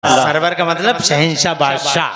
Server का मतलब शहंशाह बादशाह,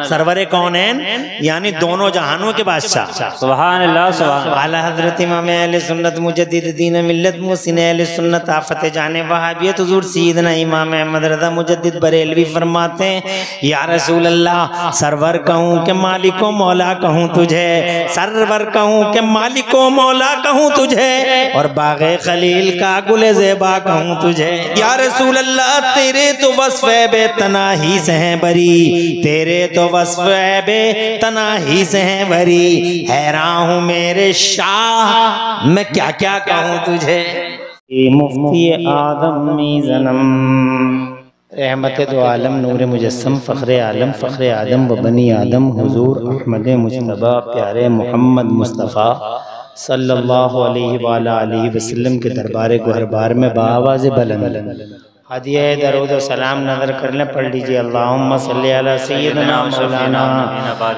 सरवरे कौनैन यानी दोनों जहानों के बादशाह। सुभान अल्लाह सुभान अल्लाह। आला हजरत इमाम अहले सुन्नत मुजद्दिद दीन मिल्लत मुहसिन अहले सुन्नत आफत जाने वहाबियत हुजूर सैयदना इमाम अहमद रज़ा मुजद्दिद बरेलवी फरमाते हैं, या रसूल अल्लाह, सरवर कहूँ के मालिको मौला कहूँ तुझे, सरवर कहूँ के मालिको मौला कहूँ तुझे, और बाग़े खलील का गुले ज़ेबा कहूँ तुझे। या रसूल अल्लाह, तेरे तो वस्फ़ बेतनाही से हैं बरी, तेरे तो वस्फ़ बेतनाही से हैं बरी, हैरान हूँ मेरे शाह मैं क्या क्या कहूँ तुझे। मुफ्ती आदम मीज़नम रहमत दो आलम नूर मुजस्सम फ़ख्र आलम फ़ख्र आदम व बनी आदम हुजूर अहमद मुज्तबा प्यारे मोहम्मद मुस्तफ़ा सल्लल्लाहु अलैहि वसल्लम के दरबार गुहरबार में बाआवाज़ बुलंद हदिया दरूद व सलाम नजर कर लें, पढ़ लीजिए। अल्लाहुम्मा सल्ली अला सय्यिदना मौलाना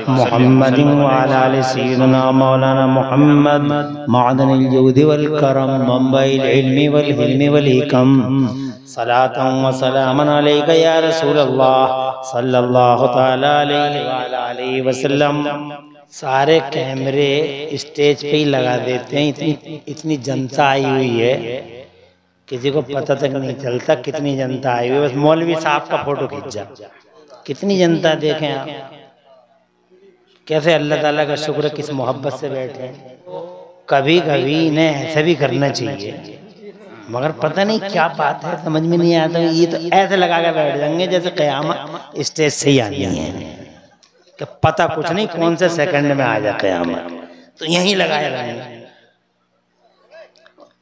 मुहम्मद व अला आलि सय्यिदना मौलाना मुहम्मद मअदनिल जूदि वल करम मंबइल इल्मि वल हिल्मि वल हिकम सलातन व सलामन अलैका या रसूल अल्लाह सल्लल्लाहु तआला अलैहि वसल्लम। सारे कैमरे स्टेज पे ही लगा देते हैं, इतनी जनता आई हुई है, किसी को पता तक नहीं चलता कितनी जनता आई हुई है। बस मौलवी साहब का फोटो खींच जा, कितनी जनता देखें आप, कैसे अल्लाह ताला का शुक्र किस मोहब्बत से बैठे। कभी कभी इन्हें ऐसा भी करना चाहिए, मगर पता नहीं क्या बात है, समझ में नहीं आता। ये तो ऐसे लगा के बैठ जाएंगे जैसे क़यामत स्टेज से ही आनी है, कि पता कुछ नहीं कौन से सेकंड में आ जाए क़यामत, तो यहीं लगाए रहेंगे।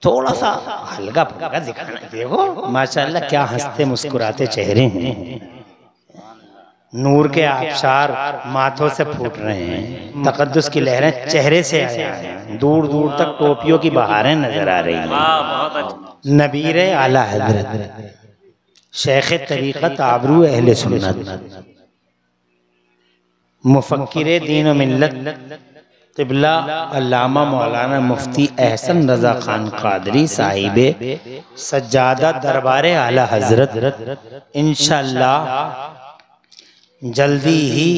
थोड़ा सा हल्का फुल्का दिखाना। देखो माशाअल्लाह क्या हंसते मुस्कुराते चेहरे हैं, नूर के आबशार माथों से फूट रहे हैं, तकद्दुस की लहरें चेहरे से आ रही हैं, दूर दूर तक टोपियों की बहारें नजर आ रही हैं। नबीर आला हज़रत शेख तरीक़त आबरू अहले सुन्नत मुफक्किर दीन व मिल्लत क़िबला अल्लामा मौलाना मुफ्ती एहसन रज़ा खान क़ादरी साहिबे सज्जादा दरबार आला हज़रत इंशाअल्लाह जल्दी ही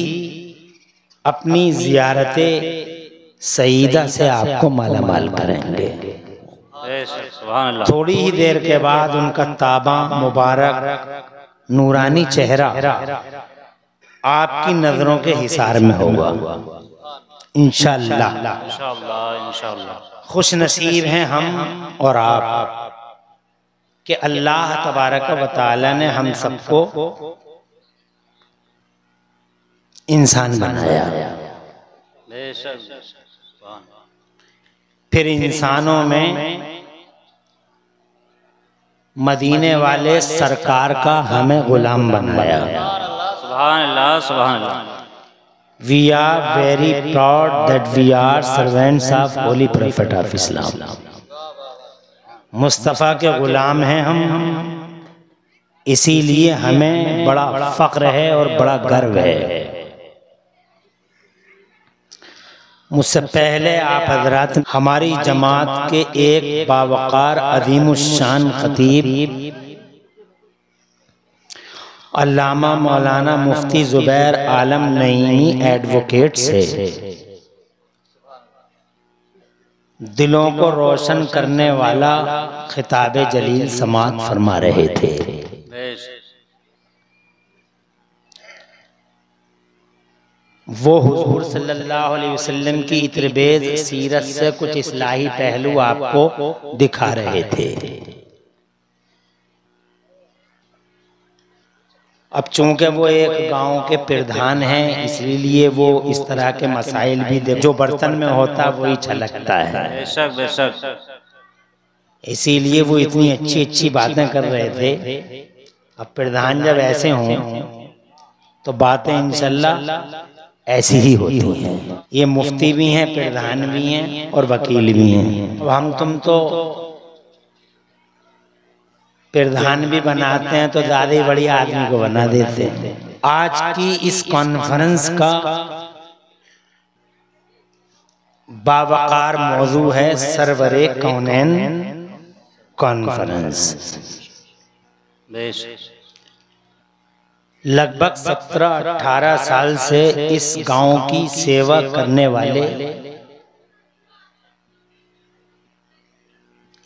अपनी ज़ियारते सईदा से आपको मालामाल करेंगे। थोड़ी ही देर के बाद उनका ताबा मुबारक नूरानी चेहरा आपकी नजरों के हिसार में होगा इंशाअल्लाह। खुश नसीब हैं हम और आप कि अल्लाह तबारक व तआला ने हम सबको इंसान बनाया, फिर इंसानों में मदीने वाले सरकार का हमें गुलाम बनाया। सुभान अल्लाह सुभान अल्लाह। We are very proud that we are servants of Holy Prophet of Islam. Mustafa के गुलाम हैं हम, इसीलिए हमें बड़ा फ़ख्र है और बड़ा गर्व है। मुझसे पहले आप हजरात हमारी जमात के एक बावकार अज़ीमुश्शान खतीब अल्लामा मौलाना मुफ्ती ज़ुबैर आलम नईमी एडवोकेट से दिलों को रोशन करने वाला खिताब जलील समाअत फरमा रहे थे। वो हुजूर सल्लल्लाहु अलैहि वसल्लम की इतरबेज सीरत से कुछ इस्लाही पहलू आपको दिखा रहे थे। अब चूंकि वो एक गांव के प्रधान हैं, इसलिए वो इस तरह के मसाइल भी जो बर्तन में होता वही छलकता है, बेशक बेशक। इसीलिए वो इतनी अच्छी अच्छी बातें कर रहे थे। अब प्रधान जब ऐसे हों तो बातें इंशाअल्लाह ऐसी ही होती हैं। ये मुफ्ती भी हैं, प्रधान भी हैं और वकील भी हैं। अब हम तुम तो प्रधान भी बनाते हैं तो ज़्यादा ही बढ़िया आदमी को बना देते हैं। आज की इस कॉन्फ्रेंस का बावकार मौजू है सरवरे कौनैन कॉन्फ्रेंस। लगभग 17-18 साल से इस गांव की सेवा करने वाले,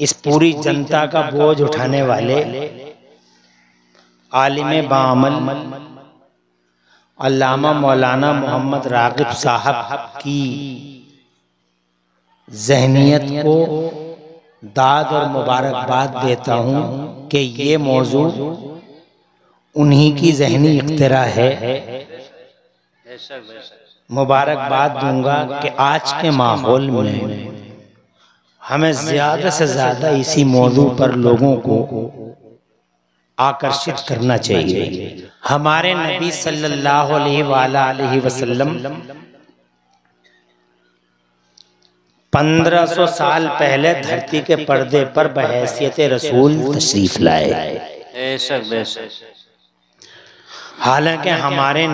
इस पूरी जनता का बोझ उठाने वाले आलिम बाअमल अल्लामा मौलाना मोहम्मद रागिब साहब की ज़हनियत को दाद और मुबारकबाद देता हूँ कि ये मौजू उन्हीं की ज़हनी इख्तिरा है। मुबारकबाद दूंगा कि आज के माहौल में हमें ज़्यादा से ज़्यादा इसी मौजू पर लोगों को आकर्षित करना चाहिए। हमारे नबी सल्लल्लाहु अलैहि वसल्लम 1500 साल पहले धरती के पर्दे पर बहैसियत रसूल तशरीफ लाए। बेशक बेशक। हालांकि हमारे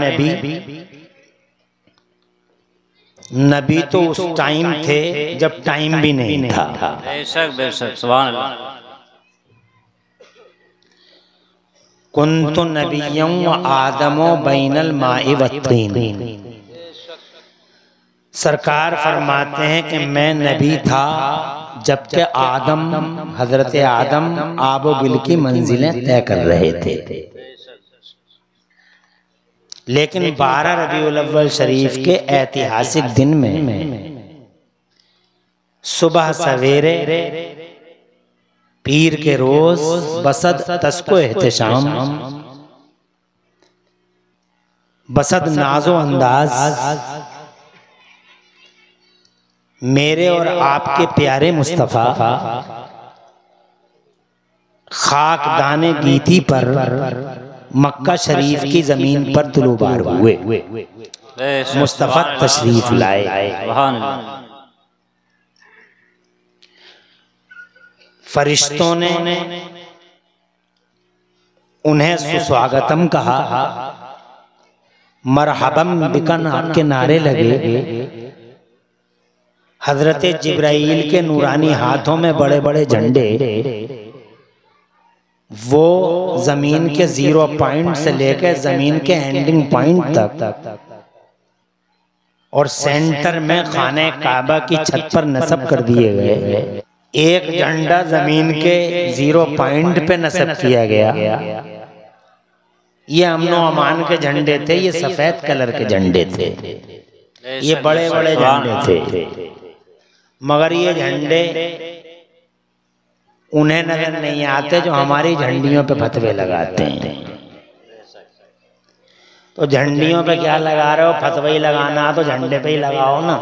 नबी तो उस टाइम थे जब टाइम भी नहीं था। बेशक बेशक। सुभान अल्लाह। कुन्तु नबिय्यं व आदमो बैनल माइ वत्तीन। सरकार फरमाते हैं कि मैं नबी था जबकि आदम, हजरत आदम आबो गिल की मंजिलें तय कर रहे थे। लेकिन 12 रबीउल अव्वल शरीफ के ऐतिहासिक दिन में सुबह सवेरे पीर के रोज बसद तस्को एहतशाम, बसद नाजो अंदाज मेरे और आपके प्यारे मुस्तफ़ा खाक दाने गीती पर मक्का शरीफ की जमीन पर तुलूबार हुए, मुस्तफ़ा तशरीफ लाए। फरिश्तों ने उन्हें सुस्वागतम कहा, मरहबम बिकन के नारे लगे। हजरत जिब्राइल के नूरानी हाथों में बड़े बड़े झंडे, वो जमीन के 0 पॉइंट से लेकर जमीन के एंडिंग पॉइंट तक और सेंटर में खाने काबा की छत पर नस्ब कर दिए गए। एक झंडा जमीन के 0 पॉइंट पे नस्ब किया गया। ये अमनो अमान के झंडे थे, ये सफेद कलर के झंडे थे, ये बड़े बड़े झंडे थे। मगर ये झंडे उन्हें नजर नहीं आते जो हमारी झंडियों पे फतवे लगाते हैं। तो झंडियों पे क्या लगा रहे हो? फतवे ही लगाना तो झंडे पे ही लगाओ ना।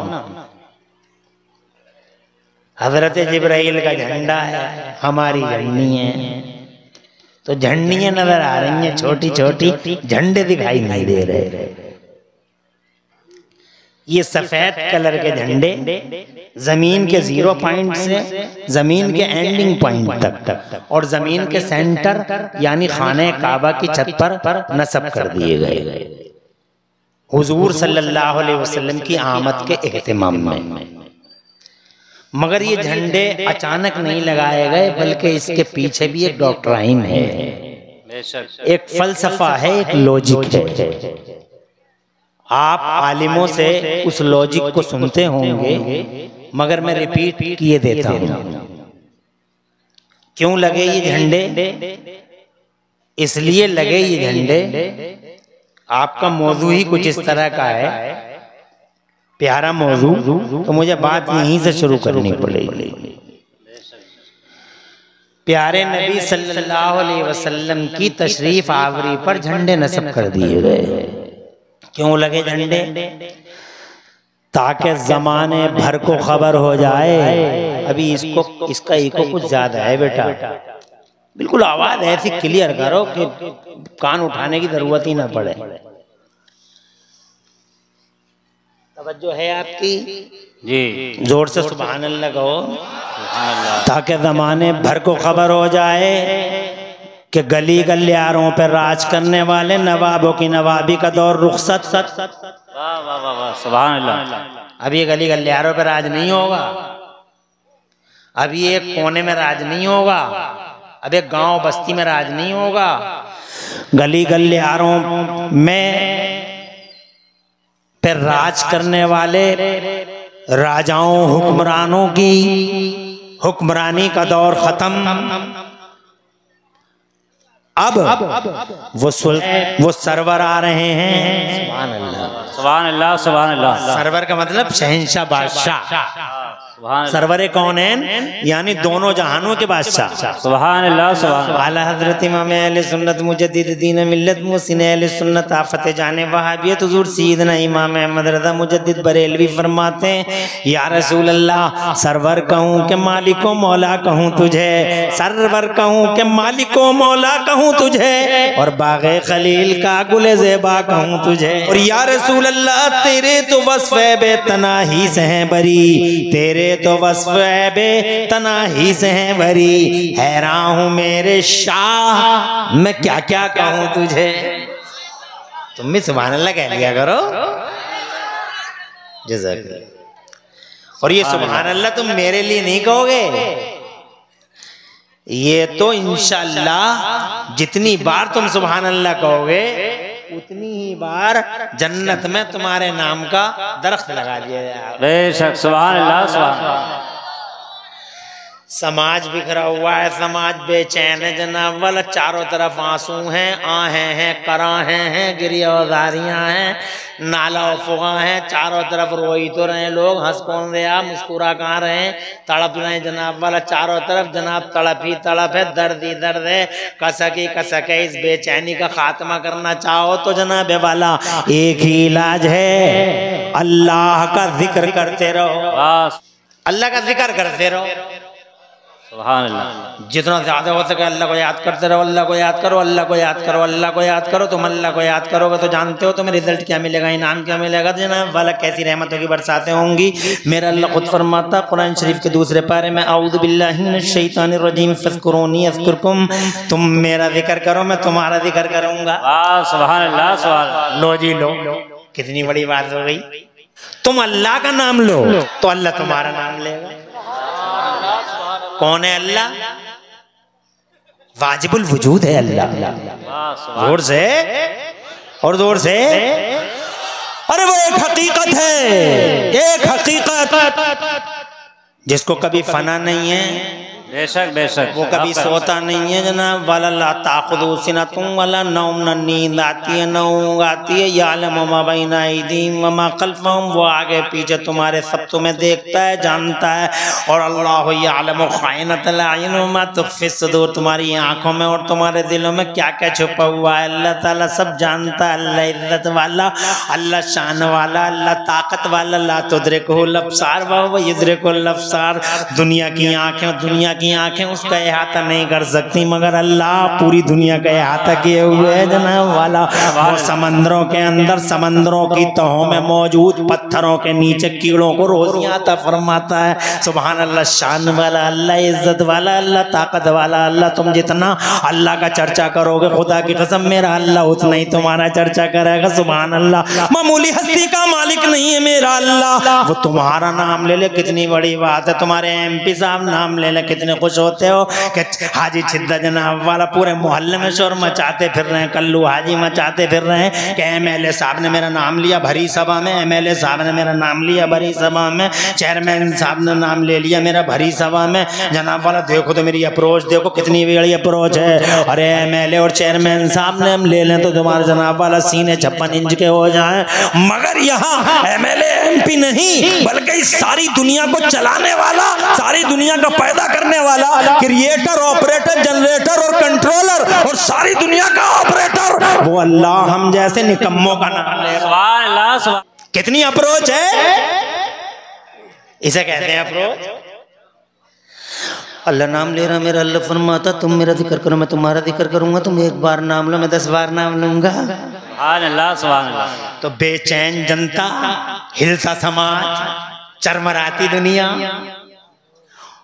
हजरत जिब्राइल का झंडा है, हमारी झंडी है, तो झंडियां नजर आ रही हैं छोटी छोटी, झंडे दिखाई नहीं दे रहे। ये सफेद कलर के झंडे जमीन के 0 पॉइंट से जमीन के एंडिंग पॉइंट तक और जमीन के सेंटर यानी खाने काबा की छत पर नस्ब कर दिए गए हुजूर सल्लल्लाहु अलैहि वसल्लम की आमद के एहतिमाम में। मगर ये झंडे अचानक नहीं लगाए गए, बल्कि इसके पीछे भी एक डॉक्ट्राइन है, एक फलसफा है, एक लॉजिक है। आप आलिमों से उस लॉजिक को सुनते होंगे, मगर मैं रिपीट किए देता हूं। क्यों लगे ये झंडे? इसलिए लगे ये झंडे, आपका मौजू ही कुछ इस तरह का है, प्यारा मौजू, तो मुझे बात यहीं से शुरू करनी पड़ेगी। प्यारे नबी सल्लल्लाहु अलैहि वसल्लम की तशरीफ आवरी पर झंडे नस्ब कर दिए गए। क्यों लगे झंडे? ताकि जमाने भर को खबर हो जाए। अभी इसका इको कुछ ज्यादा है बेटा, बिल्कुल आवाज ऐसी क्लियर करो कि कान उठाने की जरूरत ही ना पड़े। तवज्जो है आपकी जी? जोर से सुभान अल्लाह कहो, ताकि जमाने भर को खबर हो जाए कि गली गलियारों पर राज करने वाले नवाबों की नवाबी का दौर रुखसत। वाह वाह वाह वाह, सुभान अल्लाह। अब ये गली गलियारों पर राज नहीं होगा, अब ये एक कोने में राज नहीं होगा, अब एक गांव बस्ती में राज नहीं होगा, गली गलियारों में पर राज करने वाले राजाओं हुक्मरानों की हुक्मरानी का दौर खत्म। अब वो सरवर आ रहे हैं। सुभान अल्लाह, सुभान अल्लाह, सुभान अल्लाह। सरवर का मतलब शहंशाह, बादशाह। सरवरे कौन है? यानी दोनों जहानों के बादशाह। सुभान अल्लाह, सुभान अल्लाह। आला हजरत इमाम अहले सुन्नत मुजद्दिद दीन मिल्लत मुहसिन अहले सुन्नत आफत जाने वहाबियत हुजूर सैयदना इमाम अहमद रज़ा मुजद्दिद बरेलवी फरमाते हैं, या रसूल अल्लाह, सरवर कहूँ के मालिको मौला कहूँ तुझे, सरवर कहूँ के मालिको मौला कहूँ तुझे, और बाग़े खलील का गुले ज़ेबा कहूँ तुझे। और या रसूल अल्लाह, तेरे तो वस्फ़ बेतनाही से हैं बरी, तेरे तो वस्फ़ बेतनाही से हैं बरी, हैरान हूँ मेरे शाह, मैं क्या क्या कहूँ तुझे। तुम भी सुभान अल्लाह कह लिया करो। जज़ाकल्लाह। और ये सुभान अल्लाह तुम मेरे लिए नहीं कहोगे, ये तो इंशाअल्लाह जितनी बार तुम सुभान अल्लाह कहोगे उतनी ही बार जन्नत में तुम्हारे नाम का दरख्त लगा दिया जाएगा। बेशक, सुभान अल्लाह, सुभान अल्लाह। समाज बिखरा हुआ है, समाज बेचैन है जनाब वाला, चारों तरफ आंसू हैं, आहें हैं, कराहें हैं, गिरियावजारियां हैं, नाला फुगा हैं, चारों तरफ रोई तो रहे लोग, हंस कौन रहे, मुस्कुरा कहाँ रहे, तड़प रहे जनाब वाला, चारों तरफ जनाब तड़प ही तड़प है, दर्द ही दर्द है, कसक ही कसक है। इस बेचैनी का खात्मा करना चाहो तो जनाब वाला एक ही इलाज है, अल्लाह का जिक्र करते रहो, अल्लाह का जिक्र करते रहो। सुभान अल्लाह। जितना ज्यादा हो सके अल्लाह को याद करते रहो, अल्लाह को याद करो, अल्लाह को याद करो, अल्लाह को याद करो। तुम अल्लाह को याद करोगे तो जानते हो तुम्हें रिजल्ट क्या मिलेगा, इनाम क्या मिलेगा जनाब वाला, कैसी रहमतों की बरसातें होंगी। मेरा अल्लाह खुद फरमाता कुरान शरीफ के दूसरे पारे में, औज़ु बिल्लाहि मिनश शैतानिर रजीम फज़कुरूनी अज़कुरकुम, तुम मेरा जिक्र करो मैं तुम्हारा जिक्र करूंगा। सुभान अल्लाह, सुभान अल्लाह। लो जी लो, कितनी बड़ी बात हो गई। तुम अल्लाह का नाम लो तो अल्लाह तुम्हारा नाम लेगा। कौन है अल्लाह? वाजिबुल वजूद है अल्लाह। जोर से और जोर से, अरे वो एक हकीकत है, एक हकीकत जिसको कभी फना नहीं है, बेशक बेशक, वो कभी सोता नहीं है जनाब वाला, ला ताखुदू सिनतुम वला नौम, न नींद आती है न ऊँघ आती है, यालमु मा बैना अयदीहिम व मा खल्फहुम, वो आगे पीछे तुम्हारे सब तुम्हें देखता है, जानता है। और अल्लाहु यअलमु खाइनतल अयुन व मा तुख्फी सुदूर, तुम्हारी आंखों में और तुम्हारे दिलों में क्या क्या छुपा हुआ है अल्लाह ताला सब जानता है। अल्लाह इज्जत वाला, अल्लाह शान वाला, अल्लाह ताकत वाला, ला तुदरिकुहुल अब्सार व हुवा युदरिकुल अब्सार, दुनिया की आंखें आंखें उसका इहाता नहीं कर सकती, मगर अल्लाह पूरी दुनिया का इहाता किए हुए है जनाब वाला। वो समंदरों के अंदर, समंदरों की तहों में मौजूद पत्थरों के नीचे कीड़ों को रोज़ियां अता फरमाता है। सुभान अल्लाह, शान वाला अल्लाह, इज्जत वाला अल्लाह, ताकत वाला अल्लाह। तुम जितना अल्लाह का चर्चा करोगे खुदा की कसम मेरा अल्लाह उतना ही तुम्हारा चर्चा करेगा। सुभान अल्लाह, मामूली हस्ती का मालिक नहीं है मेरा अल्लाह, वो तुम्हारा नाम ले ले कितनी बड़ी बात है। तुम्हारे MP साहब नाम ले ले कितने खुश होते हो कि हाजी छिद्दा जनाब वाला पूरे मोहल्ले में शोर मचाते फिर रहे हैं, कल्लू हाजी मचाते फिर रहे हैं कि MLA साहब ने मेरा नाम लिया भरी सभा में, MLA साहब ने मेरा नाम लिया भरी सभा में, चेयरमैन साहब ने नाम ले लिया मेरा भरी सभा में। जनाब वाला देखो तो मेरी अप्रोच देखो कितनी बड़ी अप्रोच है। अरे MLA और चेयरमैन साहब ने हम ले लें तो तुम्हारे जनाब वाला सीने 56 इंच के हो जाए, मगर यहाँ MLA MP नहीं बल्कि सारी दुनिया को चलाने वाला, सारी दुनिया का पैदा करने वाला, क्रिएटर, ऑपरेटर, जनरेटर और कंट्रोलर और सारी दुनिया का ऑपरेटर वो अल्लाह हम जैसे निकम्मों का नाम ले। सुभान अल्लाह, सुभान। कितनी अप्रोच है, इसे कहते हैं अप्रोच। अल्लाह नाम ले रहा मेरा, अल्लाह फरमाता तुम मेरा जिक्र करो मैं तुम्हारा जिक्र करूंगा, तुम एक बार नाम लो मैं 10 बार नाम लूंगा। सुभान अल्लाह, सुभान अल्लाह। तो बेचैन जनता, हिलसा समाज, चरमराती दुनिया,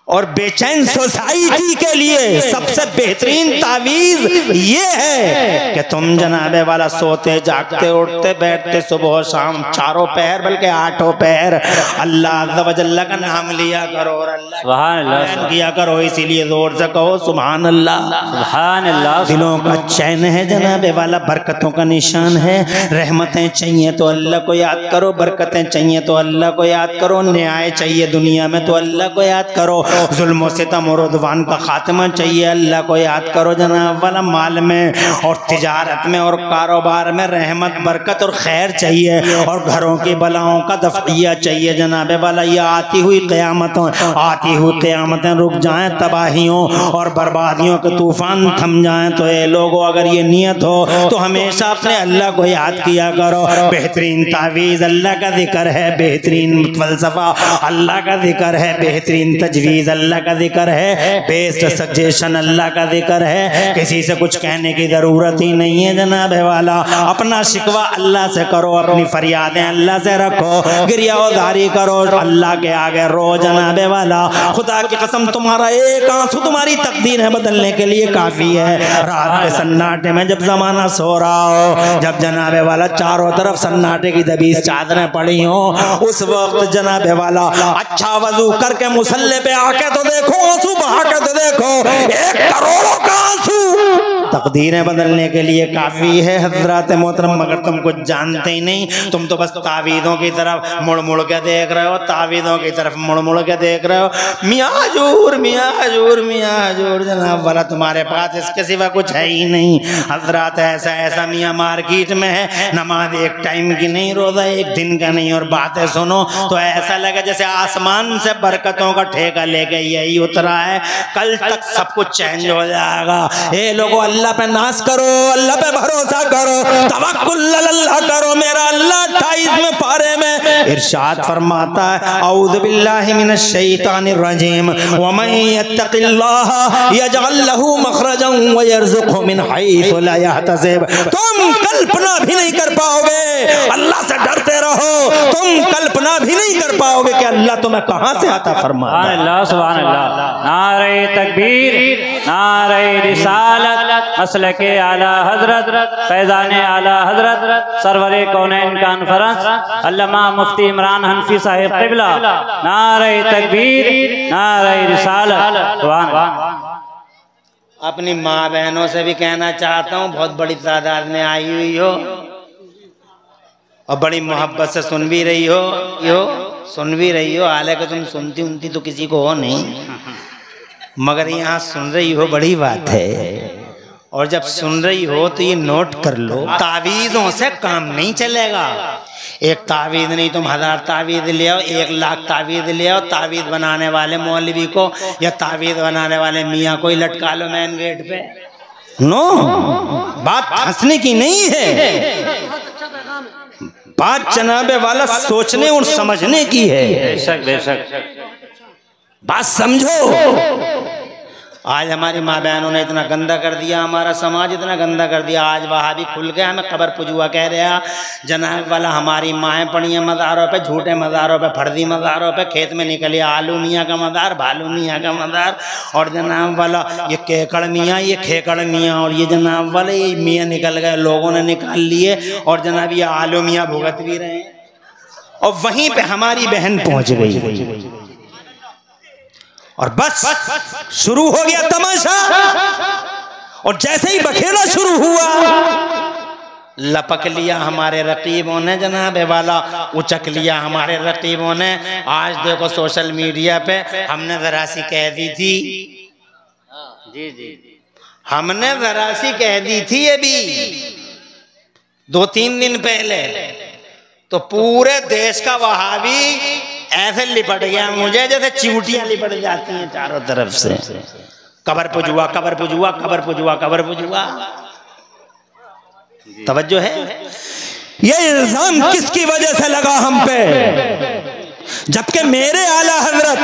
और बेचैन सोसाइटी के लिए सबसे बेहतरीन तावीज ये है कि तुम जनाबे वाला सोते जागते उठते बैठते सुबह शाम चारों पहर बल्कि आठों पहर अल्लाह अज़्ज़ व जल्ल का नाम लिया करो और अल्लाह किया करो। इसीलिए जोर से कहो सुभान अल्लाह सुभान अल्लाह। दिलों का चैन है जनाबे वाला, बरकतों का निशान है। रहमतें चाहिए तो अल्लाह को याद करो, बरकतें चाहिए तो अल्लाह को याद करो, न्याय चाहिए दुनिया में तो अल्लाह को याद करो, जुल्म सितम और उद्वान का खात्मा चाहिए अल्लाह को याद करो जनाब वाला। माल में और तिजारत में और कारोबार में रहमत बरकत और खैर चाहिए और घरों की बलाओं का दफिया चाहिए जनाब वाला। ये आती हुई क़यामतें रुक जाएं, तबाहियों और बर्बादियों के तूफान थम जाएं। तो ये लोगों अगर ये नियत हो तो हमेशा अपने अल्लाह को याद किया करो। बेहतरीन तावीज़ अल्लाह का जिक्र है, बेहतरीन फलसफा अल्लाह का जिक्र है, बेहतरीन तजवीज़ अल्लाह का जिक्र है, बेस्ट सजेशन अल्लाह का जिक्र है। किसी से कुछ कहने की ज़रूरत ही नहीं है जनाब वाला। अपना शिकवा अल्लाह से करो, अपनी फरियादें अल्लाह से रखो, गिरियादारी करो, अल्लाह के आगे रो जनाब वाला। खुदा की कसम तुम्हारा एक आंसू तुम्हारी तकदीर है बदलने के लिए काफ़ी है। रात के सन्नाटे में जब ज़माना सो रहा हो, जब जनाब वाला चारों तरफ सन्नाटे की दबीज चादरें पड़ी हो, उस वक्त जनाब वाला अच्छा वजू करके मुसल्ले पे आके तो देखो, आंसू बहा के तो देखो, 1 करोड़ों का आंसू तकदीरें बदलने के लिए काफ़ी है हज़रात मोहतरम। मगर तुम कुछ जानते ही नहीं, तुम तो बस तावीज़ों की तरफ मुड़ मुड़ के देख रहे हो, तावीज़ों की तरफ मुड़ मुड़ के देख रहे हो। मियाँ हजूर मियाँ हजूर मियाँ हजूर जनाब वाला, तुम्हारे पास इसके सिवा कुछ है ही नहीं हज़रात। ऐसा ऐसा मियाँ मार्केट में है, नमाज एक टाइम की नहीं, रोज़ा एक दिन का नहीं, और बातें सुनो तो ऐसा लगे जैसे आसमान से बरकतों का ठेका लेके यही उतरा है, कल तक सब कुछ चेंज हो जाएगा। ये लोगों अल्लाह पे नाज करो, अल्लाह पे भरोसा करो, तवक्कुल अल्लाह करो। मेरा अल्लाह 28वें पारे में इरशाद फरमाता है, औज़ु बिल्लाहि मिनश शैतानिर रजीम, व मन यत्तक़िल्लाह यजअल लहू मखरजन व यरज़ुक़हु मिन हैसु ला यहतसिब। तुम कल्पना भी नहीं कर पाओगे, अल्लाह से डरते रहो, तुम कल्पना भी नहीं कर पाओगे कि अल्लाह तुम्हें कहां से आता फरमाता है। अल्लाह सुभान अल्लाह। नारे तकबीर, नारे रिसालत, मसलके आला हजरत, फैज़ाने आला हजरत, सरवरे कौनैन कॉन्फ्रेंस अल्लामा मुफ्ती इमरान हनफी साहिब क़िबला। नारे तकबीर, नारे रिसालत। सुभान अल्लाह। अपनी माँ बहनों से भी कहना चाहता हूँ, बहुत बड़ी तादाद में आई हुई हो और बड़ी मोहब्बत से सुन भी रही हो, हालांकि तुम सुनती उनती तो किसी को हो नहीं, मगर यहाँ सुन रही हो, बड़ी बात है। और जब सुन रही हो तो ये नोट कर लो, तावीज़ों से काम नहीं चलेगा। एक तावीज़ नहीं, तुम 1000 तावीज़ ले आओ, 1 लाख तावीज़ ले आओ, तावीज़ बनाने वाले मौलवी को या तावीज़ बनाने वाले मियाँ को ही लटका लो मेन गेट पे। नो, बात हंसने की नहीं है, बात जनाबे वाला सोचने और समझने की है। बेशक बेशक, बात समझो। आज हमारी माँ बहनों ने इतना गंदा कर दिया, हमारा समाज इतना गंदा कर दिया। आज वहाँ भी खुल गया, हमें कबर पुजुआ कह रहा जनाब वाला। हमारी माएँ पड़ी हैं मज़ारों पे, झूठे मज़ारों पे, फर्जी मज़ारों पे। खेत में निकले आलू मियाँ का मज़ार, भालू मियाँ का मज़ार, और जनाब वाला ये केकड़ मियाँ, ये खेकड़ मियाँ, और ये जनाब वाले ये मियाँ निकल गए, लोगों ने निकाल लिए, और जनाब ये आलू मियाँ भुगत भी रहे हैं। और वहीं पर हमारी बहन पहुँच गई और बस शुरू हो गया तमाशा। और जैसे ही बखेड़ा शुरू हुआ, लपक लिया हमारे रकीबों ने जनाब वाला, उचक लिया हमारे रकीबों ने। आज देखो सोशल मीडिया पे हमने जरा सी कह दी थी, जी, हमने जरा सी कह दी थी ये भी 2-3 दिन पहले, तो पूरे देश का वहाबी ऐसे लिपट गया मुझे जैसे चींटियां लिपट जाती हैं चारों तरफ से। कबर पुजुआ, कबर पुजुआ, कबर पुजुआ, कबर पुजुआ। तवज्जो है? ये इल्जाम किसकी वजह से लगा हम पे? जबकि मेरे आला हजरत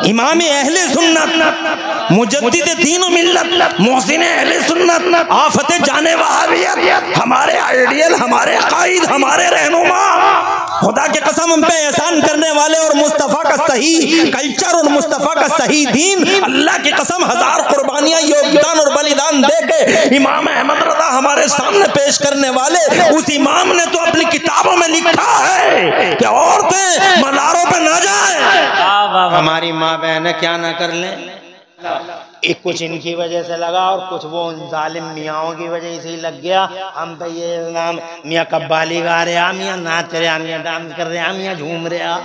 इमाम अहले सुन्नत, मुजद्दिद दीन व मिल्लत, मोहसिन अहले सुन्नत, आफत जाने वहाबियत, हमारे आइडियल, हमारे कायद, हमारे रहनुमा खुदा की कसम हम पे एहसान करने वाले और मुस्तफ़ा का सही कल्चर और मुस्तफ़ा का सही दीन, अल्लाह की कसम 1000 कुर्बानियां योगदान और बलिदान दे के इमाम अहमद रज़ा हमारे सामने पेश करने वाले उस इमाम ने तो अपनी किताबों में लिखा है कि औरतें मज़ारों पे ना जाएं। हमारी माँ बहन क्या ना कर लें, एक कुछ इनकी वजह से लगा और कुछ वो उन जालिम मियाँओं की वजह से ही लग गया। हम पे ये नाम मियाँ कब्बाली गा रहे आ, मियाँ नाच रहे आ, मियाँ डांस कर रहे आ, मियाँ झूम रहे आ।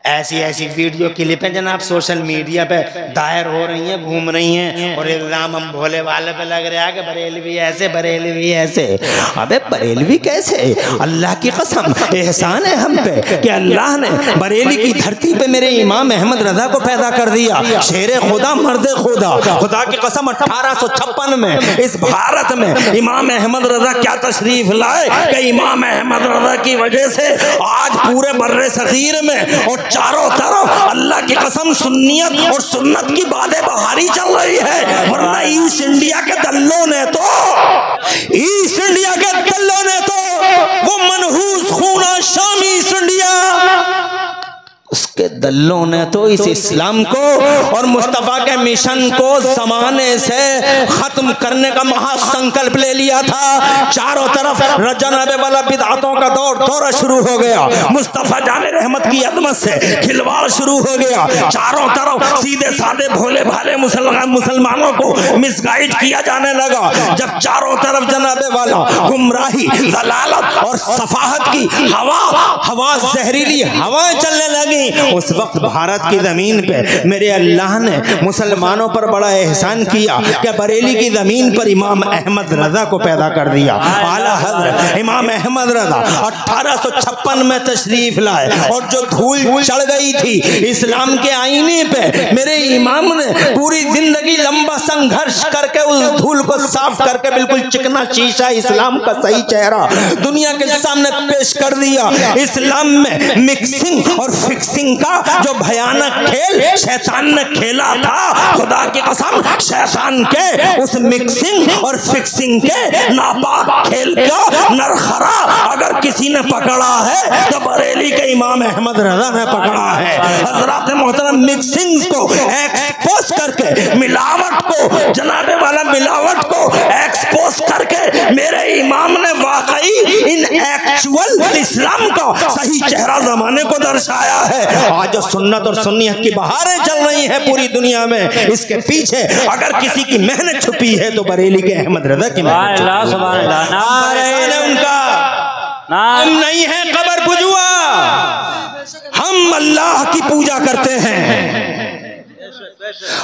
ऐसी ऐसी वीडियो क्लिपें जनाब सोशल मीडिया पे दायर हो रही हैं, घूम रही हैं और इल्जाम हम भोले वाले पे लग रहा है कि बरेलवी ऐसे बरेलवी ऐसे। अबे बरेलवी कैसे? अल्लाह की कसम एहसान है हम पे कि अल्लाह ने बरेली की धरती पे मेरे इमाम अहमद रज़ा को पैदा कर दिया। शेरे खुदा मर्द खुदा, खुदा की कसम 1856 में इस भारत में इमाम अहमद रज़ा क्या तशरीफ लाए कि इमाम अहमद रज़ा की वजह से आज पूरे बर्रे सगीर में और चारों तरफ अल्लाह की कसम सुन्नियत और सुन्नत की बातें बहारी चल रही है। वरना ईस्ट इंडिया के दल्लों ने तो वो मनहूस खूना शामी ईस्ट इंडिया उसके दल्लों ने तो इस इस्लाम को और मुस्तफ़ा के मिशन को ज़माने से ख़त्म करने का महासंकल्प ले लिया था। चारों तरफ जनाबे वाला बिदअतों का दौरा शुरू हो गया। मुस्तफ़ा जाने रहमत की अज़मत से खिलवाड़ शुरू हो गया। चारों तरफ सीधे साधे भोले भाले मुसलमानों को मिसगाइड किया जाने लगा। जब चारों तरफ जनाबे वाला गुमराही, ज़लालत और सफाहत की हवा जहरीली हवाएं चलने लगी, उस वक्त भारत की जमीन पे मेरे अल्लाह ने मुसलमानों पर बड़ा एहसान किया कि बरेली की जमीन पर इमाम अहमद रज़ा को पैदा कर दिया। आला हज़रत इमाम अहमद रज़ा 1856 में तशरीफ लाए और जो धूल चढ़ गई थी इस्लाम के आईने पे मेरे इमाम ने पूरी जिंदगी लंबा संघर्ष करके उस धूल को साफ करके बिल्कुल चिकना शीशा इस्लाम का सही चेहरा दुनिया के सामने पेश कर दिया। इस्लाम में मिक्सिंग और फिक्सिंग का जो भयानक खेल शैतान ने खेला था, खुदा की कसम शैतान के उस मिक्सिंग और फिक्सिंग के नापाक खेल का नरखरा अगर किसी ने पकड़ा है तो बरेली के इमाम अहमद रज़ा ने पकड़ा है। हज़रात मोहतरम मिक्सिंग को एक्सपोज करके मिलावट को जनाबे वाला मिलावट को एक्सपोज करके मेरे इमाम ने वाकई इन एक्चुअल इस्लाम का सही चेहरा जमाने को दर्शाया है। आज जो सुन्नत और सुन्नियत की बहारें चल रही हैं पूरी दुनिया में, इसके पीछे अगर किसी की मेहनत छुपी है तो बरेली के अहमद रज़ा की मेहनत उनका हम नहीं है कबर पुजुआ, हम अल्लाह की पूजा करते हैं,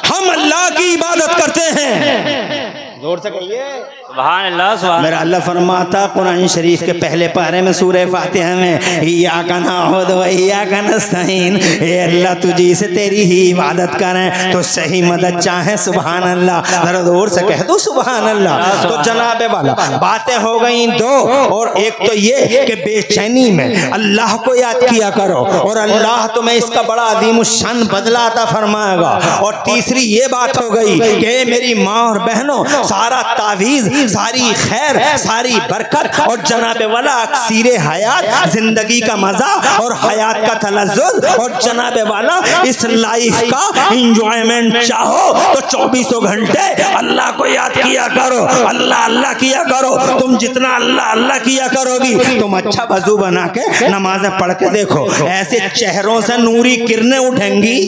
हम अल्लाह की इबादत करते हैं। जोर से कहिए सुभान अल्लाह। मेरा अल्लाह फरमाता कुरान शरीफ के पहले पारे में सूरह फातिहा में इय्याका नअबुदु व इय्याका नस्तईन, ए अल्लाह तुझी से तेरी ही इबादत करें तो सही मदद चाहे। सुभान अल्लाह, जरा जोर से कह दो सुभान अल्लाह। तो जनाबे वाला बातें हो गई दो, और एक तो ये कि बेचैनी में अल्लाह को याद किया करो और अल्लाह तुम्हें इसका बड़ा अजीम शान बदला अता फरमाएगा। और तीसरी ये बात हो गई कि मेरी माँ और बहनों सारा तावीज़, सारी खैर, सारी बरकत और जनाबे वाला अक्सीर हयात, जिंदगी का मजा और हयात का तलज़्ज़ुज़ और जनाबे वाला इस लाइफ का इंजॉयमेंट चाहो तो 24 घंटे अल्लाह को याद किया करो, अल्लाह अल्लाह किया करो। तुम जितना अल्लाह अल्लाह किया करोगी, तुम अच्छा वजू बना के नमाज़ें पढ़ के देखो, ऐसे चेहरों से नूरी किरणें उठेंगी।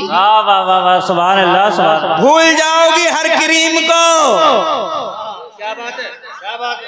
वाह वाह वाह वाह, सुभान अल्लाह, सुभान अल्लाह। भूल जाओगी हर क्रीम को। क्या बात है, क्या बात है,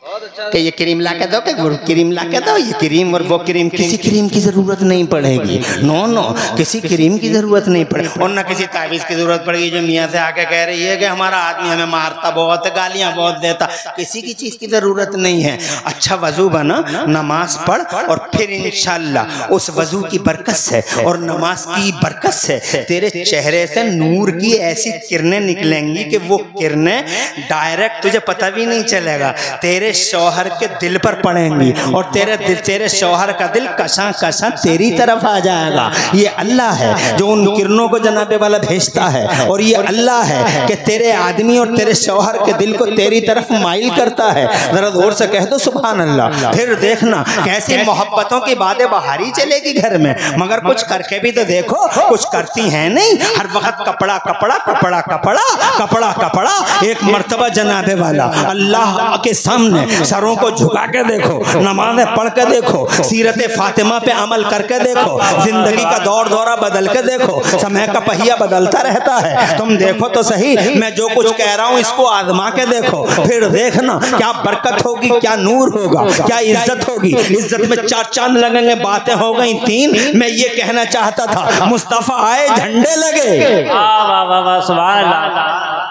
बहुत अच्छा। कि ये क्रीम ला के दो, कि वो क्रीम ला के दो, ये क्रीम और वो क्रीम, किसी क्रीम की जरूरत नहीं पड़ेगी। नो नो, किसी क्रीम की जरूरत नहीं पड़ेगी और ना किसी तावीज़ की जरूरत पड़ेगी जो मियाँ से आके कह रही है कि हमारा आदमी हमें मारता बहुत है, गालियाँ बहुत देता। किसी की चीज़ की जरूरत नहीं है। अच्छा वजू बना, नमाज पढ़ और फिर इंशाअल्लाह उस वजू की बरकत से और नमाज की बरकत से तेरे चेहरे से नूर की ऐसी किरणें निकलेंगी कि वो किरणें डायरेक्ट तुझे पता भी नहीं चलेगा, तेरे तेरे शौहर के दिल पर पड़ेंगी और तेरे शौहर का दिल कशा कशा तेरी तरफ आ जाएगा। ये अल्लाह है जो उन किरणों को जनाबे वाला भेजता है, और ये अल्लाह है कि तेरे आदमी और तेरे शौहर के दिल को तेरी तरफ माइल करता है। जरा जोर से कह दो सुभान अल्लाह। फिर देखना कैसी मोहब्बतों की बातें बहारी चलेगी घर में, मगर कुछ करके भी तो देखो। कुछ करती हैं नहीं, हर वक्त कपड़ा कपड़ा कपड़ा कपड़ा कपड़ा कपड़ा। एक मर्तबा जनाबे वाला अल्लाह के सामने सरों को झुका के देखो, नमाज़ें पढ़ के देखो, सीरत फातिमा पे अमल करके देखो, जिंदगी का दौर दौरा बदल के देखो। समय का पहिया बदलता रहता है, तुम देखो तो सही। मैं जो कुछ कह रहा हूँ इसको आजमा के देखो, फिर देखना क्या बरकत होगी, क्या नूर होगा, क्या इज्जत होगी। इज्जत में 4 चांद लगेंगे, बातें हो गई 3। मैं ये कहना चाहता था मुस्तफा आए झंडे लगे। वाह वाह वाह वाह, सुभान अल्लाह।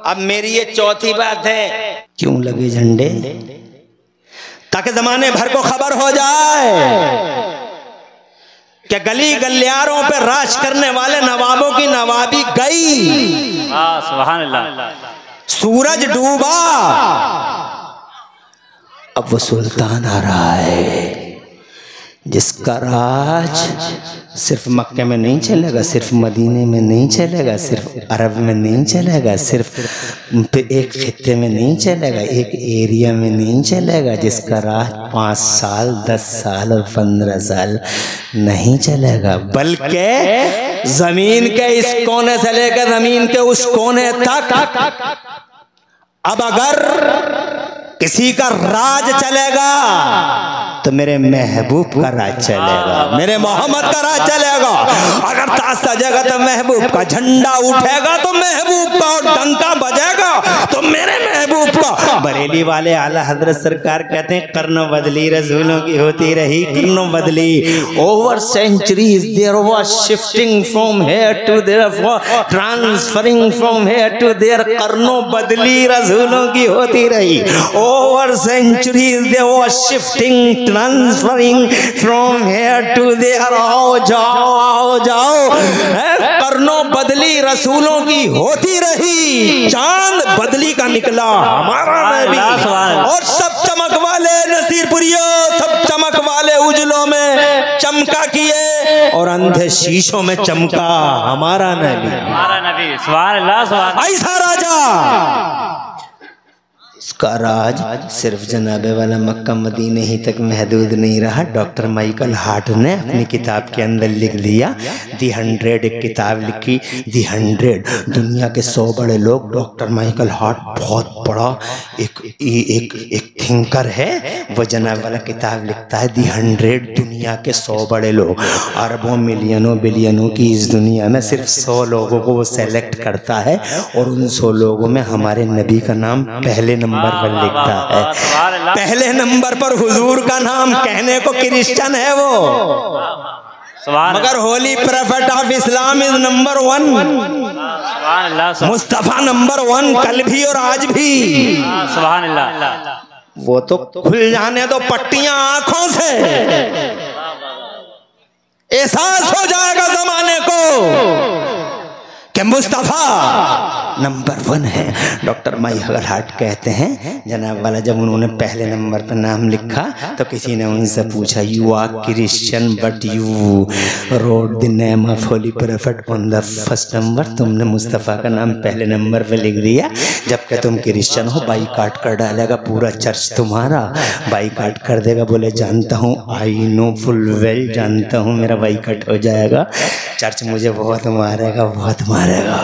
अब मेरी ये चौथी बात है, क्यों लगे झंडे? ताकि जमाने भर को खबर हो जाए कि गली गलियारों पे राज करने वाले नवाबों की नवाबी गई। सुभान अल्लाह। सूरज डूबा, अब वो सुल्तान आ रहा है जिसका राज सिर्फ मक्के में नहीं चलेगा, सिर्फ मदीने में नहीं चलेगा, सिर्फ अरब में नहीं चलेगा, सिर्फ एक खित्ते में नहीं चलेगा, एक एरिया में नहीं चलेगा। जिसका राज 5 साल 10 साल और 15 साल नहीं चलेगा, बल्कि जमीन के इस कोने से लेकर जमीन के उस कोने तक। अब अगर किसी का राज चलेगा तो मेरे महबूब का राज चलेगा, मेरे मोहम्मद का राज चलेगा। अगर ताज सजेगा तो महबूब का, झंडा उठेगा तो महबूब का, और डंका बजेगा तो मेरे महबूब का। बरेली वाले आला हजरत सरकार कहते हैं कर्नो बदली रसूलों की होती रही, कर्नो बदली। Over centuries there was shifting from here to there, transferring from here to there. कर्नो बदली रसूलों की होती रही। Over centuries there was shifting, transferring from here to there. आओ जाओ, कर्नों बदली रसूलों की होती रही। चांद बदली का निकला हमारा नबी, और सब चमक वाले नसीरपुरियों, सब चमक वाले उजलों में चमका किए और अंधे शीशों में चमका हमारा नबी, हमारा नबी। सुभान अल्लाह, सुभान। ऐसा राजा, इसका राज सिर्फ जनाबे वाला मक्का मदीने ही तक महदूद नहीं रहा। डॉक्टर माइकल हार्ट ने अपनी किताब के अंदर लिख दिया, दी 100, एक किताब लिखी, दी 100। दुनिया के 100 बड़े लोग, डॉक्टर माइकल हार्ट बहुत बड़ा एक थिंकर है, वो जनाब वाला किताब लिखता है दी 100, दुनिया के 100 बड़े लोग। अरबों मिलियनों बिलियनों की इस दुनिया में सिर्फ 100 लोगों को वो सेलेक्ट करता है, और उन 100 लोगों में हमारे नबी का नाम पहले नंबर पर लिखता है। पहले नंबर पर हुजूर का नाम, कहने को क्रिश्चियन है वो, मगर holy prophet of Islam is number 1। Mustafa number 1 कल भी और आज भी। सुभान अल्लाह। वो तो खुल जाने दो पट्टियां आंखों से, एहसास हो जाएगा जमाने को कि मुस्तफ़ा नंबर 1 है। डॉक्टर माइकल हार्ट कहते हैं जनाब वाला जब उन्होंने पहले नंबर पर नाम लिखा तो किसी ने उनसे पूछा, you are Christian but you wrote the name of holy prophet on the first number. तुमने मुस्तफ़ा का नाम पहले नंबर पर लिख दिया, जबकि तुम क्रिश्चियन हो। बाईकाट कर डालेगा पूरा चर्च तुम्हारा, बाईकाट कर देगा। बोले जानता हूँ, आई नो फुल वेल, जानता हूँ मेरा बाईकाट हो जाएगा, चर्च मुझे बहुत मारेगा, बहुत मारेगा,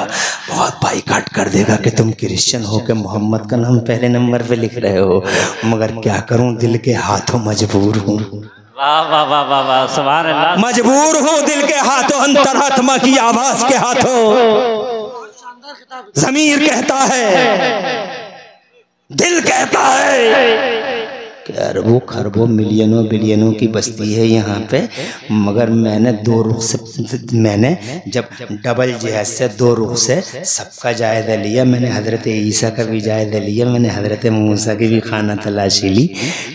बहुत बाईकाट कर देगा कि तुम क्रिश्चियन हो के मोहम्मद का नाम पहले नंबर पे लिख रहे हो। मगर क्या करूं, दिल के हाथों मजबूर हूँ। वाह वाह वाह वाह वाह, सुभान अल्लाह। मजबूर हूँ दिल के हाथों, अंतरात्मा की आवाज के हाथों। ज़मीर कहता है, दिल कहता है अरबों खरबों मिलियनों बिलियनों की बस्ती है यहाँ पे, मगर मैंने दो रुख से, मैंने जब डबल जिहाद से दो रुख से सबका जायज़ा लिया। मैंने हज़रत ईसा का भी जायज़ा लिया, मैंने हज़रत मूसा की भी खाना तलाशी ली,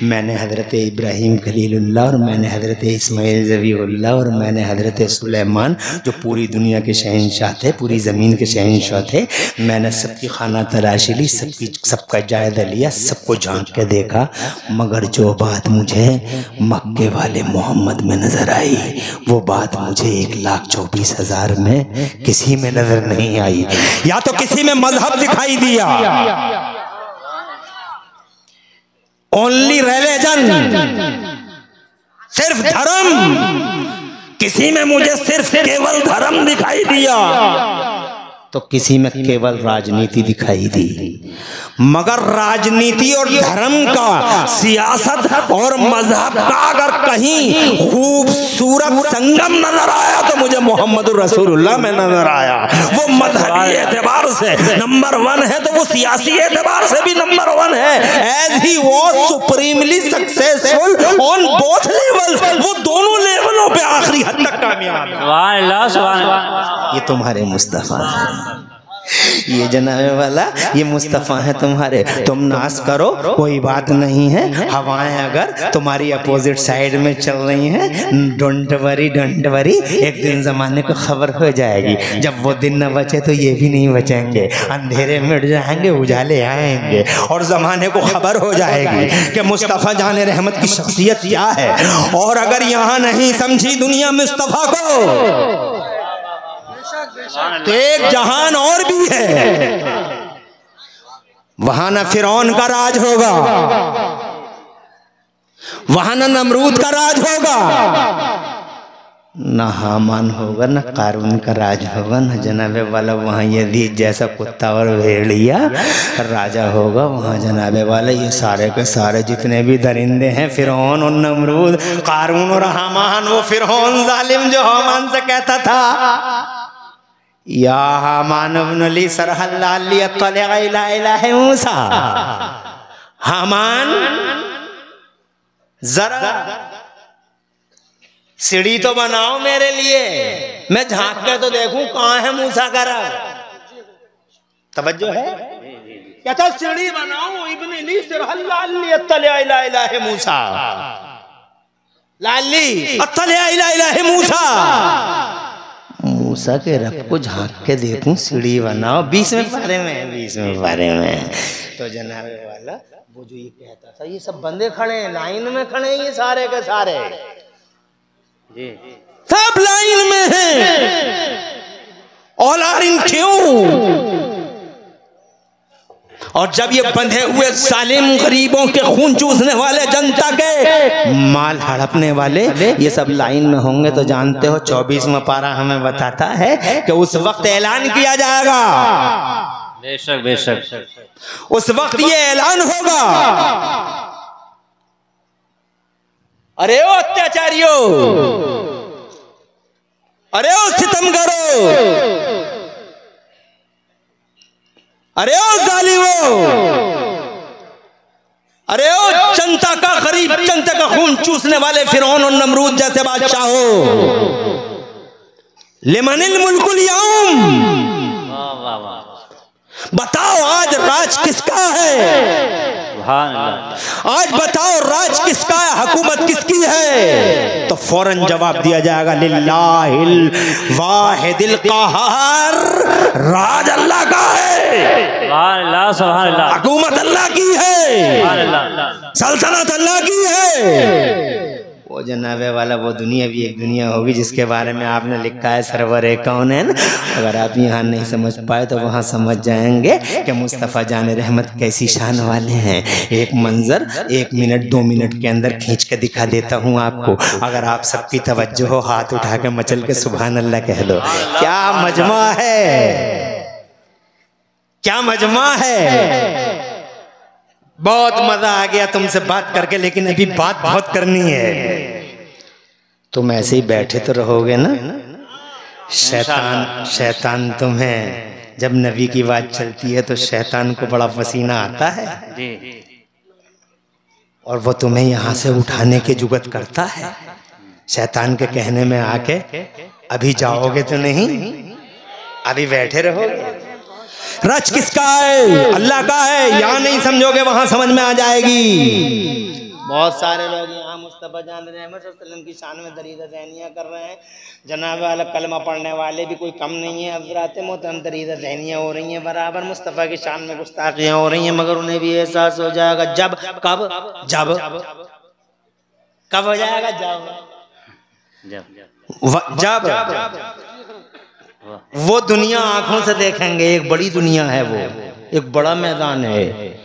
मैंने हज़रत इब्राहीम खलीलुल्लाह और मैंने हज़रत इस्माईल ज़बीहुल्लाह और मैंने हज़रत सुलेमान जो पूरी दुनिया के शहंशाह थे, पूरी ज़मीन के शहंशाह थे, मैंने सबकी खाना तलाशी ली, सबका जायज़ा लिया, सबको झांक के देखा, मगर जो बात मुझे मक्के वाले मोहम्मद में नज़र आई वो बात मुझे 1,24,000 में किसी में नज़र नहीं आई। या तो किसी में मजहब दिखाई दिया, ओनली रिलीजन, सिर्फ धर्म, किसी में मुझे सिर्फ केवल धर्म दिखाई दिया, तो किसी में केवल राजनीति दिखाई दी। मगर राजनीति और धर्म का, सियासत और मजहब का अगर कहीं खूबसूरत संगम नजर आया तो मुझे मोहम्मद रसूलुल्लाह में नजर आया। वो मजहबी एतबार से नंबर 1 है तो वो सियासी एतबार से भी नंबर 1 है। As he was supremely successful on both levels, वो दोनों लेवलों पे आखिरी हद तक कामयाब है। सुभान अल्लाह, सुभान अल्लाह। ये तुम्हारे मुस्तफ़ा है, ये जनाबे वाला ये मुस्तफ़ा है तुम्हारे। तुम नाश करो कोई बात नहीं है, हवाएं अगर तुम्हारी अपोजिट साइड में चल रही हैं, डोंट वरी डोंट वरी, एक दिन ज़माने को खबर हो जाएगी। जब वो दिन न बचे तो ये भी नहीं बचेंगे, अंधेरे मिट जाएंगे, उजाले आएंगे और ज़माने को खबर हो जाएगी कि मुस्तफ़ा जाने रहमत की शख्सियत क्या है। और अगर यहाँ नहीं समझी दुनिया मुस्तफ़ा को तो एक जहान और भी है, वहां ना फिरौन का राज होगा, वहां ना नमरूद का राज होगा, ना हामान होगा, ना कारून का राज होगा, ना जनाबे वाला वहाँ यजीद जैसा कुत्ता और भेड़िया राजा होगा। वहाँ जनाबे वाला ये सारे के सारे जितने भी दरिंदे हैं, फिरौन और नमरूद, कारून और हामान, वो फिरौन जालिम जो हामान से कहता था या हामान इब्न ली सरहल्ला ली अत्तलिअ इला इलाहि मूसा, हामान जरा सीढ़ी तो बनाओ मेरे लिए, मैं झांक के तो देखूं कहाँ है मूसा का रब। तवज्जो है, क्या था? सीढ़ी बनाओ इब्न ली सरहल्ला ली अत्तलिअ इला इलाहि मूसा, लाली अत्तलिअ इला इलाहि मूसा, मूसा के रब को झांक के देखूं, सीढ़ी बनाओ। 20वें पारे में, 20वें पारे में तो जनाबे वाला वो जो ये कहता था, ये सब बंदे खड़े हैं, लाइन में खड़े हैं, ये सारे के सारे सब लाइन में हैं, ऑल आर इन क्यू। और जब ये बंधे हुए सालिम गरीबों के खून चूसने वाले, जनता के माल हड़पने वाले, ये सब लाइन में होंगे तो जानते हो 24वां पारा हमें बताता है कि उस वक्त ऐलान किया जाएगा। बेशक बेशक उस वक्त ये ऐलान होगा, अरे ओ अत्याचारियों, अरे ओ सितमगरों, अरे ओ जालिमों, अरे ओ जनता का गरीब, जनता का खून चूसने वाले फिरौन और नमरूद जैसे बादशाहों, लिमनिल मुल्कुल यौम, बताओ आज राज किसका है? आज बताओ राज किसका है, हुकूमत किसकी है? तो फौरन जवाब दिया जाएगा लिल्लाहिल वाहिदिल क़हार, राज अल्लाह का है, हुकूमत अल्लाह की है, सल्तनत अल्लाह की है। वो जनाबे वाला वो दुनिया भी एक दुनिया होगी जिसके बारे में आपने लिखा है सरवर कौनैन। अगर आप यहाँ नहीं समझ पाए तो वहाँ समझ जाएंगे कि मुस्तफ़ा जाने रहमत कैसी शान वाले हैं। एक मंजर 1 मिनट 2 मिनट के अंदर खींच के दिखा देता हूँ आपको। अगर आप सबकी तवज्जो हो, हाथ उठा के मचल के सुभान अल्लाह कह दो। क्या मजमा है, क्या मजमा है। बहुत मजा आ गया तुमसे बात करके, लेकिन अभी बात बहुत करनी है। तुम ऐसे ही बैठे तो रहोगे ना? शैतान तुम्हें, जब नबी की बात चलती है तो शैतान को बड़ा पसीना आता है। और वो तुम्हें यहाँ से उठाने की जुगत करता है, शैतान के कहने में आके अभी जाओगे तो नहीं, अभी बैठे रहोगे। रच किसका है? अल्लाह का है। यहाँ नहीं समझोगे वहां समझ में आ जाएगी। बहुत सारे लोग यहाँ मुस्तफा जान रहमत की शान में दरीदा ज़हनिया कर रहे हैं। जनाब वाला कलमा पढ़ने वाले भी कोई कम नहीं है। हज़रात मोहतरम दरीदा ज़हनिया हो रही हैं, बराबर मुस्तफ़ा की शान में गुस्ताखियाँ हो रही हैं, मगर उन्हें भी एहसास हो जाएगा जब कब जब कब हो जाएगा जब वो दुनिया आंखों से देखेंगे। एक बड़ी दुनिया है, वो एक बड़ा मैदान है,